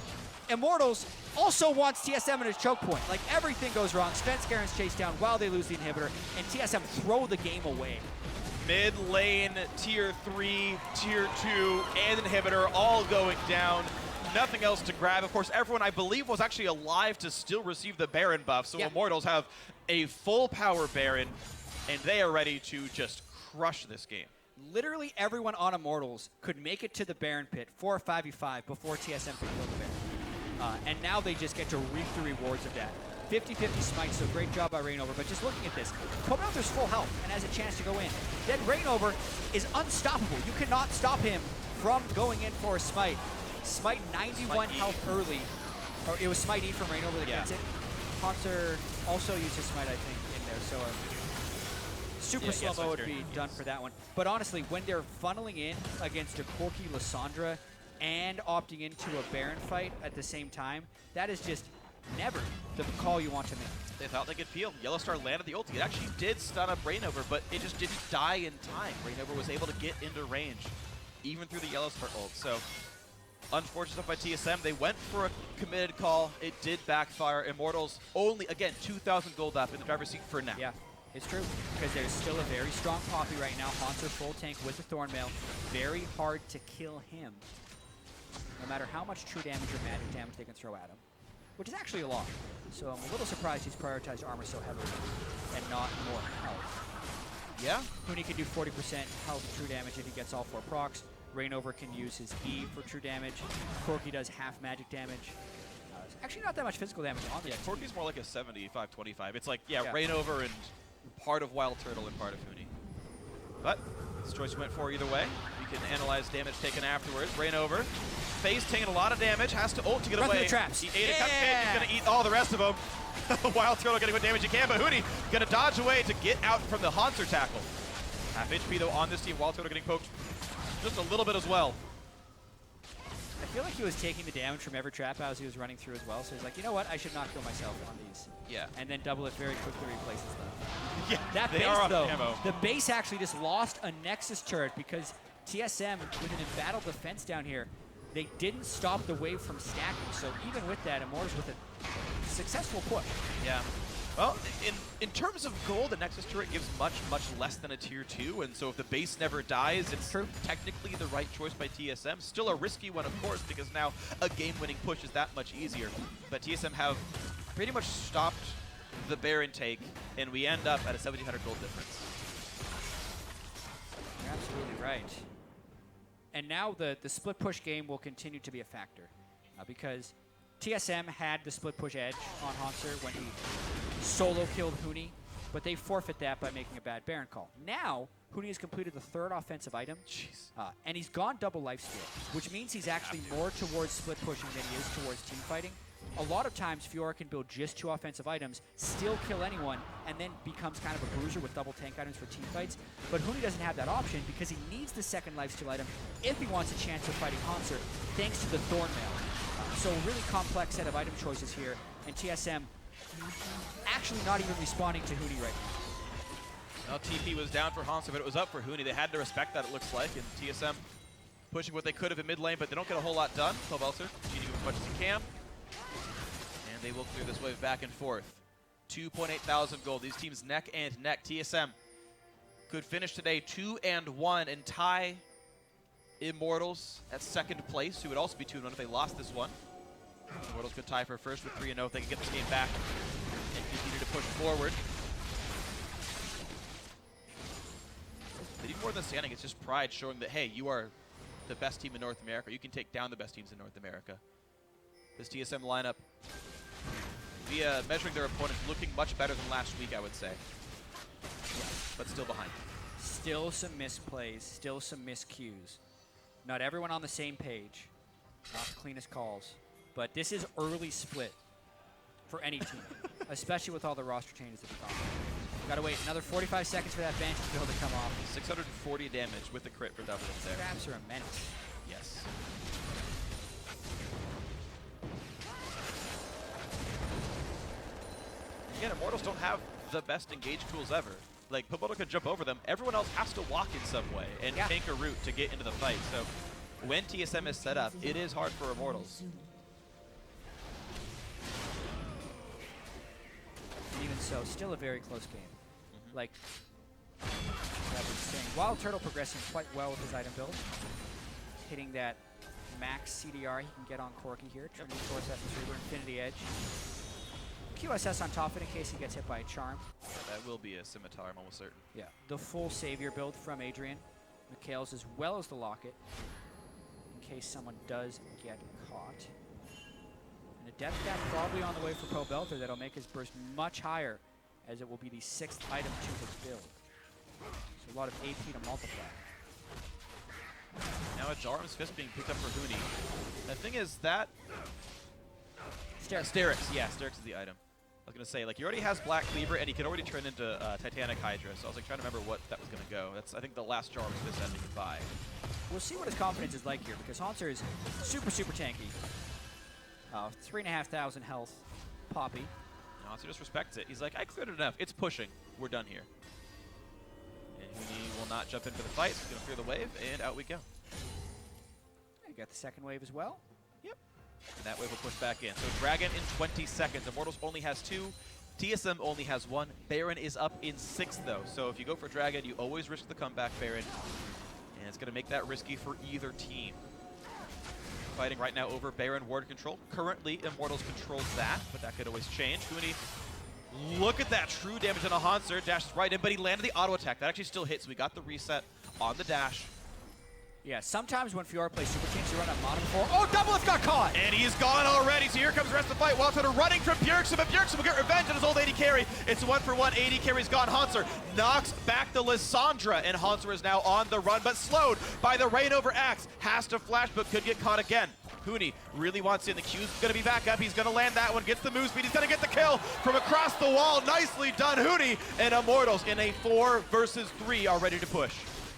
Immortals also wants TSM at his choke point. Like, everything goes wrong. Spence Garen's chased down while they lose the inhibitor, and TSM throw the game away. Mid lane, tier 3, tier 2, and inhibitor all going down. Nothing else to grab. Of course, everyone, I believe, was actually alive to still receive the Baron buff. So Immortals have a full power Baron, and they are ready to just crush this game. Literally everyone on Immortals could make it to the Baron pit for a 5v5 before TSM could kill the Baron. And now they just get to reap the rewards of that. 50-50 smite, so great job by Rainover. But just looking at this, Pobelter's full health and has a chance to go in. Then Rainover is unstoppable. You cannot stop him from going in for a smite. Smite 91 health early. Or it was smite E from Rainover that gets it. Hanser also uses smite, I think, in there. So super slow-mo would be done for that one. But honestly, when they're funneling in against a Corki Lissandra and opting into a Baron fight at the same time, that is just never the call you want to make. They thought they could peel. Yellowstar landed the ulti. It actually did stun up Rainover, but it just didn't die in time. Rainover was able to get into range, even through the Yellowstar ult. So, unfortunate stuff by TSM. They went for a committed call. It did backfire. Immortals only, again, 2,000 gold up in the driver's seat for now. Yeah, it's true. Because there's still a very strong Poppy right now. Hanser full tank with the Thornmail. Very hard to kill him, no matter how much true damage or magic damage they can throw at him, which is actually a lot. So I'm a little surprised he's prioritized armor so heavily and not more health. Yeah. Huni can do 40% health true damage if he gets all 4 procs. Rainover can use his E for true damage. Corki does half magic damage. Actually not that much physical damage on the Corki's more like a 75-25. It's like, yeah, Yeah. Rainover and part of Wild Turtle and part of Huni. But this choice went for either way. We can analyze damage taken afterwards. Rainover, face taking a lot of damage, has to ult to get Breath of away. the traps. He ate a cupcake, he's gonna eat all the rest of them. Wild Turtle getting what damage he can, but Huni gonna dodge away to get out from the Hanser tackle. Half HP though on this team. Wild Turtle getting poked just a little bit as well. I feel like he was taking the damage from every trap as he was running through as well. So he's like, you know what? I should not kill myself on these. Yeah. And then Double It very quickly replaces them. Yeah, That they base, are off though, ammo. the base actually just lost a Nexus turret because TSM, with an embattled defense down here, they didn't stop the wave from stacking. So even with that, Immortals with a successful push. Yeah. Well, in terms of gold, the Nexus turret gives much less than a tier 2, and so if the base never dies, it's technically the right choice by TSM. Still a risky one, of course, because now a game-winning push is that much easier. But TSM have pretty much stopped the Baron take, and we end up at a 1,700 gold difference. You're absolutely right. And now the split push game will continue to be a factor because TSM had the split push edge on Hanser when he solo killed Huni, but they forfeit that by making a bad Baron call. Now, Huni has completed the 3rd offensive item, and he's gone double lifesteal, which means he's actually more towards split pushing than he is towards team fighting. A lot of times, Fiora can build just 2 offensive items, still kill anyone, and then becomes kind of a bruiser with double tank items for team fights. But Huni doesn't have that option because he needs the 2nd lifesteal item if he wants a chance of fighting Hanser, thanks to the Thornmail. So a really complex set of item choices here, and TSM actually not even responding to Huni right now. Well, TP was down for Hanser, but it was up for Huni. They had to respect that, it looks like, and TSM pushing what they could have in mid lane, but they don't get a whole lot done. Belter cheating as much as he can. And they will clear this wave back and forth. 2,800 gold. These teams neck and neck. TSM could finish today 2-1 and tie Immortals at 2nd place, who would also be 2-1 if they lost this one. Immortals could tie for first with 3-0 if they can get this game back and continue to push forward. But even more than standing, it's just pride showing that, hey, you are the best team in North America. You can take down the best teams in North America. This TSM lineup, via measuring their opponents, looking much better than last week, I would say. But still behind. Still some misplays, still some miscues. Not everyone on the same page. Not the cleanest calls. But this is early split for any team, especially with all the roster changes that we've gone through. Gotta wait another 45 seconds for that Vantage build to come off. 640 damage with the crit for double there. Traps are immense. Yes. Again, Immortals don't have the best engage tools ever. Like, Poboto can jump over them. Everyone else has to walk in some way and tank a route to get into the fight. So when TSM is set up, it is hard for Immortals. Even so, still a very close game. Like I was saying, Wild Turtle progressing quite well with his item build. Hitting that max CDR he can get on Corki here. Trinity Force Reaver, Infinity Edge. QSS on top of it in case he gets hit by a charm. Yeah, that will be a scimitar, I'm almost certain. Yeah, the full Savior build from Adrian. Mikhail's as well as the Locket, in case someone does get caught. And a death cap probably on the way for Belter that'll make his burst much higher, as it will be the 6th item to his build. So a lot of AP to multiply. Now a Jarum's Fist being picked up for Huni. The thing is that... Sterix. Yeah, Sterix is the item. I was going to say, like, he already has Black Cleaver, and he can already turn into Titanic Hydra, so I was like trying to remember what that was going to go. That's, I think, the last Jarum's Fist ending in 5. We'll see what his confidence is like here, because Hanser is super tanky. 3,500 health, Poppy. Hanser just respects it. He's like, I cleared it enough. It's pushing. We're done here. And Huni will not jump in for the fight. He's going to clear the wave, and out we go. You got the 2nd wave as well. Yep. And that wave will push back in. So Dragon in 20 seconds. Immortals only has 2. TSM only has 1. Baron is up in 6th, though. So if you go for Dragon, you always risk the comeback Baron. And it's going to make that risky for either team. Fighting right now over Baron ward control. Currently, Immortals controls that, but that could always change. Huni, look at that true damage on a Hanser. Dashes right in, but he landed the auto attack. That actually still hits. So we got the reset on the dash. Yeah, sometimes when Fiora plays Super Teams, you run out mono before. Oh, Doubleth got caught! And he's gone already, so here comes the rest of the fight. Wild Turtle running from Bjergsen, but Bjergsen will get revenge on his old AD carry. It's 1-for-1. AD carry's gone. Hanser knocks back the Lissandra, and Hanser is now on the run, but slowed by the Rain over Axe. Has to flash, but could get caught again. Huni really wants in. The Q's going to be back up. He's going to land that one. Gets the move speed. He's going to get the kill from across the wall. Nicely done, Huni. And Immortals in a 4 versus 3 are ready to push.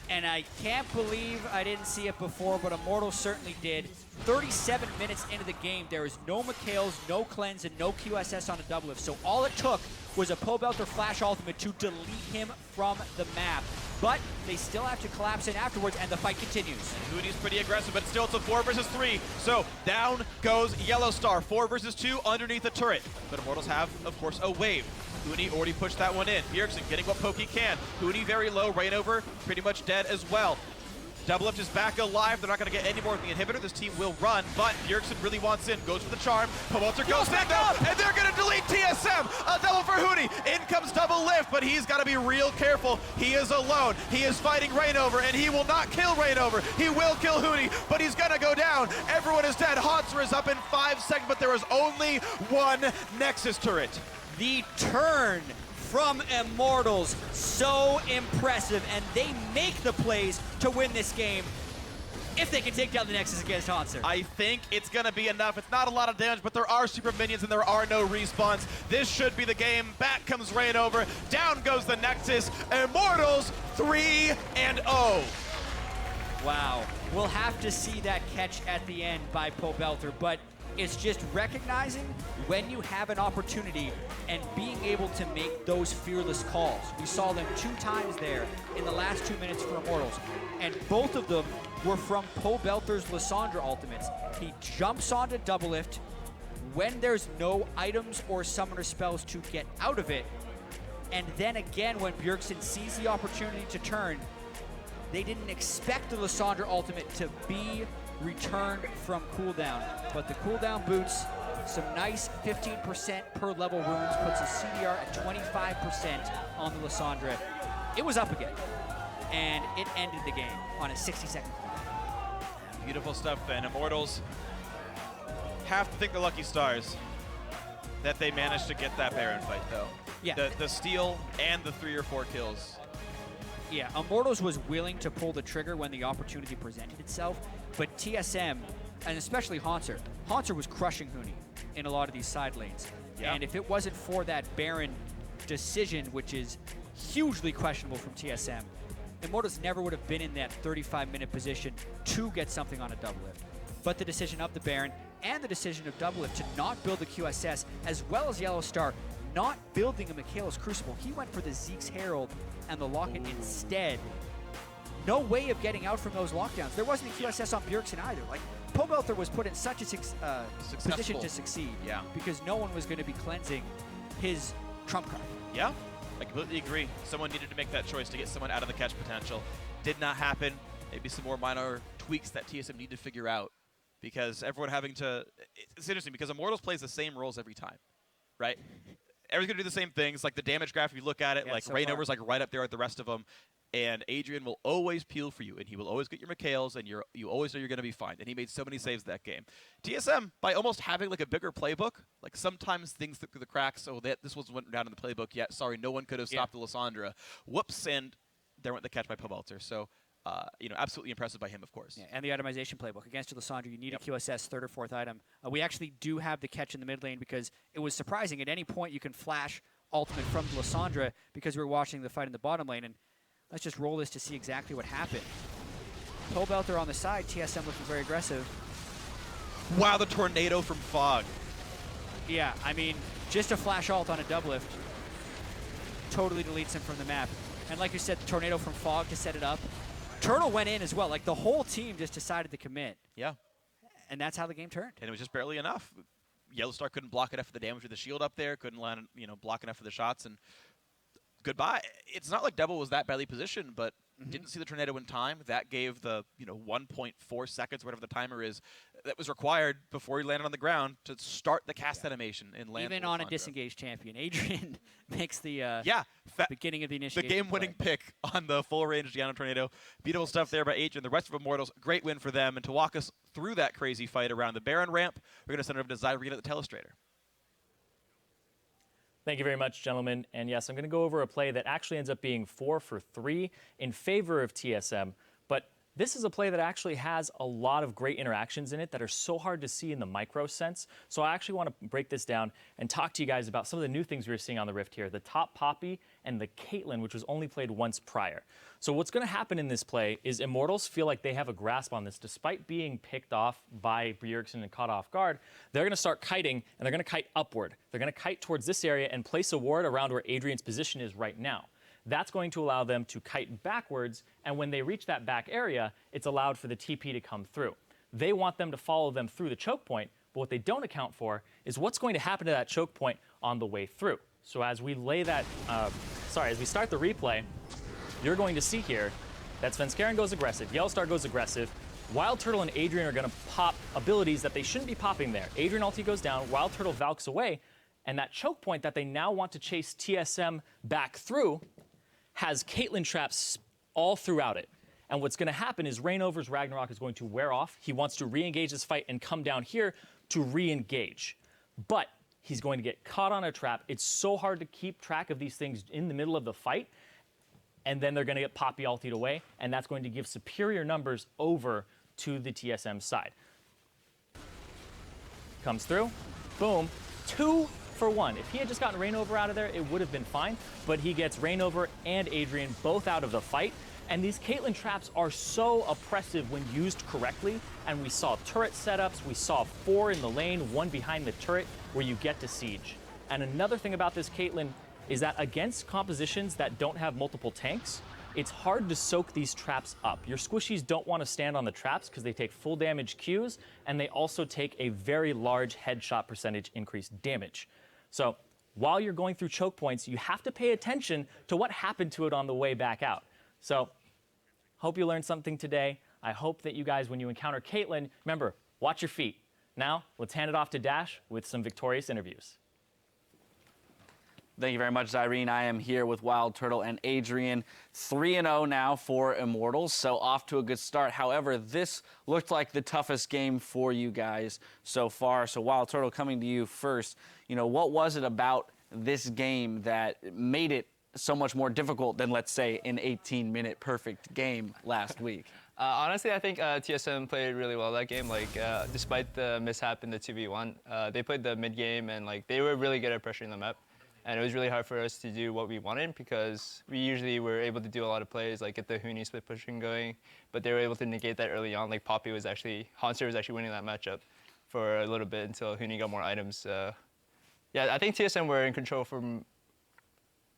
And I can't believe I didn't see it before, but Immortals certainly did. 37 minutes into the game, there is no Mikhails, no cleanse, and no QSS on a double lift. So all it took was a Pobelter flash ultimate to delete him from the map. But they still have to collapse in afterwards, and the fight continues. Hoodie's pretty aggressive, but still it's a 4 versus 3. So down goes Yellow Star, 4 versus 2 underneath the turret. But Immortals have, of course, a wave. Hoodie already pushed that one in. Bjergsen getting what poke he can. Hoodie very low, rain over, pretty much dead as well. Double Lift is back alive. They're not going to get any more of the inhibitor. This team will run, but Bjergsen really wants in. Goes for the charm. Pobelter goes in though, and they're going to delete TSM. A double for Hoodie. In comes Double Lift, but he's got to be real careful. He is alone. He is fighting Rainover, and he will not kill Rainover. He will kill Hoodie, but he's going to go down. Everyone is dead. Hotzer is up in 5 seconds, but there is only one Nexus turret. The turn from Immortals, so impressive, and they make the plays to win this game if they can take down the Nexus against Hotzer. I think it's going to be enough. It's not a lot of damage, but there are super minions and there are no respawns. This should be the game. Back comes Rainover. Down goes the Nexus. Immortals 3-0. Wow. We'll have to see that catch at the end by Pobelter, but it's just recognizing when you have an opportunity and being able to make those fearless calls. We saw them 2 times there in the last 2 minutes for Immortals, and both of them were from Pobelter's Lissandra ultimates. He jumps onto Double Lift when there's no items or summoner spells to get out of it, and then again when Bjergsen sees the opportunity to turn, they didn't expect the Lissandra ultimate to be returned from cooldown, but the cooldown boots some nice 15% per level runes, puts a CDR at 25% on the Lissandra. It was up again, and it ended the game on a 60-second cooldown. Beautiful stuff, and Immortals have to thank the lucky stars that they managed to get that Baron fight, though. Yeah. The steal and the 3 or 4 kills. Yeah, Immortals was willing to pull the trigger when the opportunity presented itself, but TSM, and especially Hotzer was crushing Huni in a lot of these side lanes. Yeah. And if it wasn't for that Baron decision, which is hugely questionable from TSM, Immortals never would have been in that 35-minute position to get something on a double lift. But the decision of the Baron and the decision of double lift to not build the QSS, as well as Yellow Star not building a Mikhail's Crucible. He went for the Zeke's Herald and the Locket instead. No way of getting out from those lockdowns. There wasn't a QSS on Bjergsen either. Like, Pobelter was put in such a position to succeed, Yeah. because no one was going to be cleansing his trump card. Yeah, I completely agree. Someone needed to make that choice to get someone out of the catch potential. Did not happen. Maybe some more minor tweaks that TSM need to figure out, because everyone having to... It's interesting because Immortals plays the same roles every time, right? Everyone's going to do the same things. Like the damage graph, if you look at it, Yeah, like so Rainover's like right up there with the rest of them. And Adrian will always peel for you, and he will always get your Mikhails, and you always know you're going to be fine. And he made so many saves that game. TSM, by almost having like a bigger playbook, like sometimes things slip through the cracks. So that this wasn't down in the playbook yet. Sorry, no one could have stopped the Lissandra. Whoops, and there went the catch by Pobelter. So, absolutely impressive by him, of course. Yeah, and the itemization playbook. Against Lissandra, you need a QSS 3rd or 4th item. We actually do have the catch in the mid lane because it was surprising. At any point, you can flash ultimate from Lissandra because we were watching the fight in the bottom lane. And let's just roll this to see exactly what happened. Pobelter on the side, TSM looking very aggressive. Wow, the tornado from Fog. Yeah, I mean, just a flash ult on a double lift totally deletes him from the map. And like you said, the tornado from Fog to set it up. Turtle went in as well. Like, the whole team just decided to commit. Yeah. And that's how the game turned. And it was just barely enough. Yellowstar couldn't block enough for the damage with the shield up there, couldn't land, block enough for the shots, and goodbye. It's not like Devil was that badly positioned, but didn't see the tornado in time. That gave the 1.4 seconds, whatever the timer is, that was required before he landed on the ground to start the cast animation and land. Even on a disengaged champion, Adrian makes the beginning of the initiation. The game-winning pick on the full-range Giano tornado. Beautiful stuff there by Adrian. The rest of Immortals, great win for them. And to walk us through that crazy fight around the Baron ramp, we're going to send it over to Zyrina, the Telestrator. Thank you very much, gentlemen. And yes, I'm going to go over a play that actually ends up being 4 for 3 in favor of TSM. But this is a play that actually has a lot of great interactions in it that are so hard to see in the micro sense. So I actually want to break this down and talk to you guys about some of the new things we're seeing on the Rift here. The top Poppy and the Caitlyn, which was only played once prior. So what's going to happen in this play is Immortals feel like they have a grasp on this. Despite being picked off by Bjergsen and caught off guard, they're going to start kiting, and they're going to kite upward. They're going to kite towards this area and place a ward around where Adrian's position is right now. That's going to allow them to kite backwards, and when they reach that back area, it's allowed for the TP to come through. They want them to follow them through the choke point, but what they don't account for is what's going to happen to that choke point on the way through. So as we lay that, as we start the replay, you're going to see here that Svenskeren goes aggressive, Yellowstar goes aggressive, Wild Turtle and Adrian are going to pop abilities that they shouldn't be popping there. Adrian ulti goes down, Wild Turtle valks away, and that choke point that they now want to chase TSM back through has Caitlyn traps all throughout it. And what's going to happen is Reignover's Ragnarok is going to wear off. He wants to re-engage this fight and come down here to re-engage. But he's going to get caught on a trap. It's so hard to keep track of these things in the middle of the fight. And then they're going to get Poppy ultied away, and that's going to give superior numbers over to the TSM side. Comes through, boom, 2 for 1. If he had just gotten Reignover out of there, it would have been fine, but he gets Reignover and Adrian both out of the fight, and these Caitlyn traps are so oppressive when used correctly, and we saw turret setups, we saw 4 in the lane, 1 behind the turret, where you get to siege. And another thing about this Caitlyn is that against compositions that don't have multiple tanks, it's hard to soak these traps up. Your squishies don't want to stand on the traps because they take full damage Qs, and they also take a very large headshot percentage increased damage. So while you're going through choke points, you have to pay attention to what happened to it on the way back out. So hope you learned something today. I hope that you guys, when you encounter Caitlyn, remember, watch your feet. Now, let's hand it off to Dash with some victorious interviews. Thank you very much, Irene. I am here with Wild Turtle and Adrian. 3-0 now for Immortals, so off to a good start. However, this looked like the toughest game for you guys so far. So Wild Turtle, coming to you first, what was it about this game that made it so much more difficult than, let's say, an 18-minute perfect game last week? Honestly, I think TSM played really well that game. Despite the mishap in the 2v1, they played the mid game, and they were really good at pressuring the map. And it was really hard for us to do what we wanted because we usually were able to do a lot of plays, get the Huni split pushing going, but they were able to negate that early on. Poppy was actually, Hanser was actually winning that matchup for a little bit until Huni got more items. Yeah, I think TSM were in control from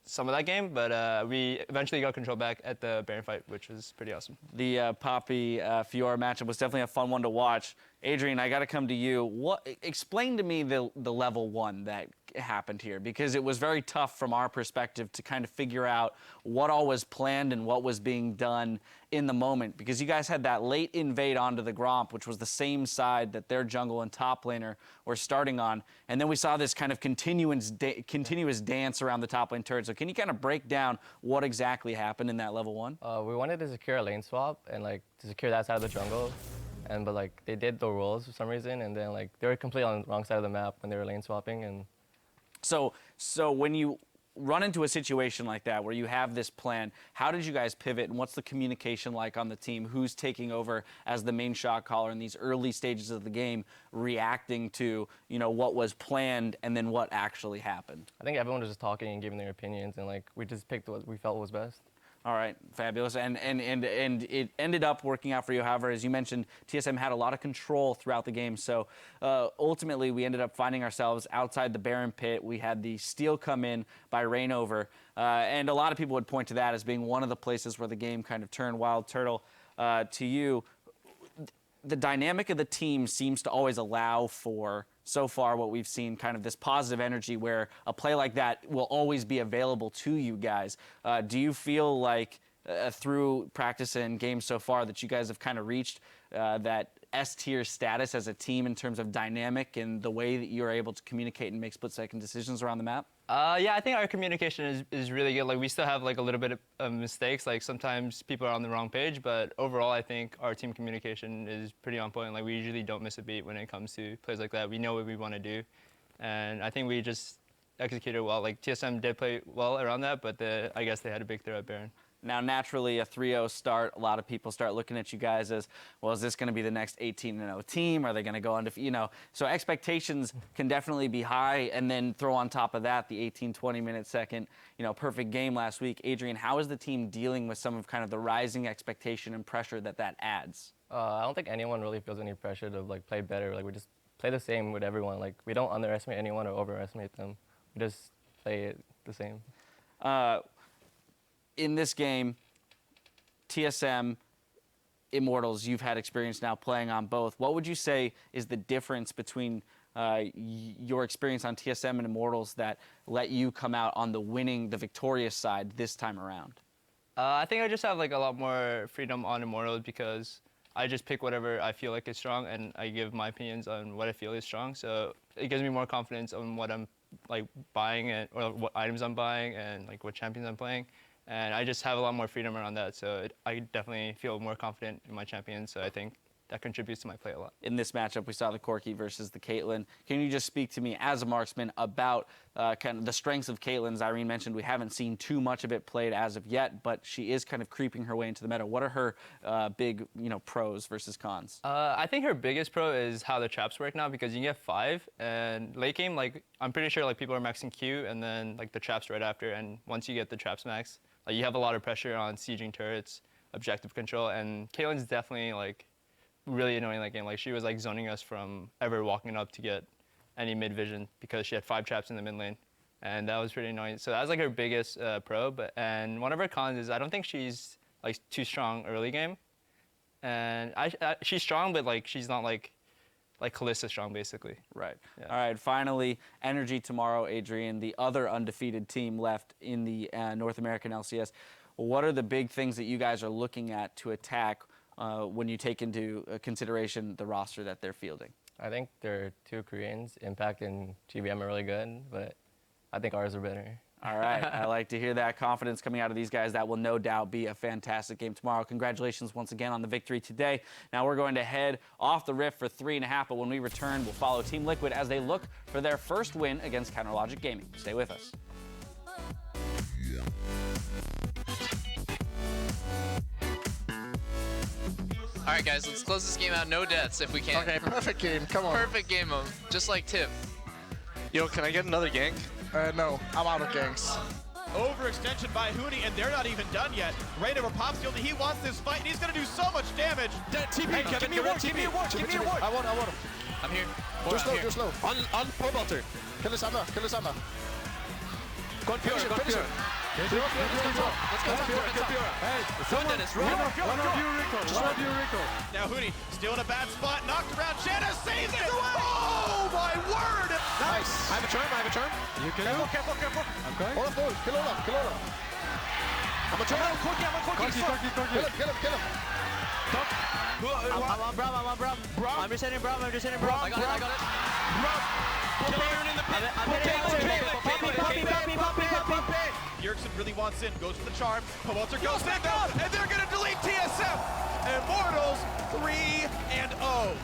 some of that game, but we eventually got control back at the Baron fight, which was pretty awesome. The Poppy Fiora matchup was definitely a fun one to watch. Adrian, I got to come to you. Explain to me the level 1 that happened here, because it was very tough from our perspective to kind of figure out what all was planned and what was being done in the moment, because you guys had that late invade onto the Gromp, which was the same side that their jungle and top laner were starting on, and then we saw this kind of continuous dance around the top lane turret. So can you kind of break down what exactly happened in that level 1? We wanted to secure a lane swap and to secure that side of the jungle, but they did the rolls for some reason, and then they were completely on the wrong side of the map when they were lane swapping. And so when you run into a situation like that where you have this plan, how did you guys pivot, and what's the communication like on the team? Who's taking over as the main shot caller in these early stages of the game, reacting to what was planned and then what actually happened? I think everyone was just talking and giving their opinions, and we just picked what we felt was best. All right, fabulous. And it ended up working out for you. However, as you mentioned, TSM had a lot of control throughout the game. So ultimately, we ended up finding ourselves outside the Baron pit. We had the steal come in by Reignover. And a lot of people would point to that as being one of the places where the game kind of turned. Wild Turtle, to you, the dynamic of the team seems to always allow for, so far, what we've seen, kind of this positive energy where a play like that will always be available to you guys. Do you feel like through practice and games so far that you guys have kind of reached that S-tier status as a team in terms of dynamic and the way that you're able to communicate and make split-second decisions around the map? Yeah, I think our communication is really good. We still have a little bit of mistakes. Sometimes people are on the wrong page, but overall I think our team communication is pretty on point. We usually don't miss a beat when it comes to plays like that. We know what we want to do, and I think we just executed well. TSM did play well around that, but I guess they had a big throw at Baron. Now, naturally, a 3-0 start, a lot of people start looking at you guys as, well, is this going to be the next 18-0 team? Are they going to go undefeated? You know, so expectations can definitely be high, and then throw on top of that the 18-20 minute second, perfect game last week. Adrian, how is the team dealing with some of kind of the rising expectation and pressure that adds? I don't think anyone really feels any pressure to like play better. Like we just play the same with everyone. Like we don't underestimate anyone or overestimate them. We just play it the same. In this game, TSM, Immortals, you've had experience now playing on both. What would you say is the difference between your experience on TSM and Immortals that let you come out on the victorious side this time around? I think I just have like a lot more freedom on Immortals because I just pick whatever I feel like is strong, and I give my opinions on what I feel is strong. So it gives me more confidence on what I'm like buying or what items I'm buying and like what champions I'm playing. And I just have a lot more freedom around that. So I definitely feel more confident in my champions. So I think that contributes to my play a lot. In this matchup, we saw the Corki versus the Caitlyn. Can you just speak to me as a marksman about kind of the strengths of Caitlyn? As Irene mentioned, we haven't seen too much of it played as of yet, but she is kind of creeping her way into the meta. What are her big, pros versus cons? I think her biggest pro is how the traps work now, because you can get 5, and late game, like I'm pretty sure like people are maxing Q and then like the traps right after, and once you get the traps max, like you have a lot of pressure on sieging turrets, objective control, and Caitlyn's definitely like really annoying that game. Like she was like zoning us from ever walking up to get any mid vision because she had 5 traps in the mid lane, and that was pretty annoying. So that was like her biggest pro. And one of her cons is I don't think she's like too strong early game, and she's strong, but like she's not like Kalista strong basically. Right. Yeah. All right. Finally, Energy tomorrow, Adrian, the other undefeated team left in the North American LCS. What are the big things that you guys are looking at to attack when you take into consideration the roster that they're fielding? I think their 2 Koreans, Impact and GBM, are really good, but I think ours are better. All right. I like to hear that confidence coming out of these guys. That will no doubt be a fantastic game tomorrow. Congratulations once again on the victory today. Now we're going to head off the Rift for 3.5, but when we return, we'll follow Team Liquid as they look for their first win against Counterlogic Gaming. Stay with us. All right, guys, let's close this game out. No deaths if we can. Okay, perfect game. Come on. Perfect game mode, just like Tip. Yo, can I get another gank? No, I'm out of ganks. Overextension by Huni, and they're not even done yet. Right over Popsicle, he wants this fight, and he's going to do so much damage. TP, hey, give me a ward, give me a ward, give me a ward. I want him. I'm here. Just slow. On Portbalter. Kill the Summer. Go on Pure. Let's go. Hey, run, Dennis, run. Just view Rico. Now Huni still in a bad spot, knocked around. Shanna saves it! Oh my word! Nice. I have a charm. You can careful. I'm going. Olaf, go. Kill Olaf. I'm a charm. I'm on Corki. Kill him. I'm on Brom. I'm just hitting Brom. I got it. I'm hitting Yerkson really wants in, goes for the charm. Powelter goes in though, and they're gonna delete TSM. Immortals 3-0.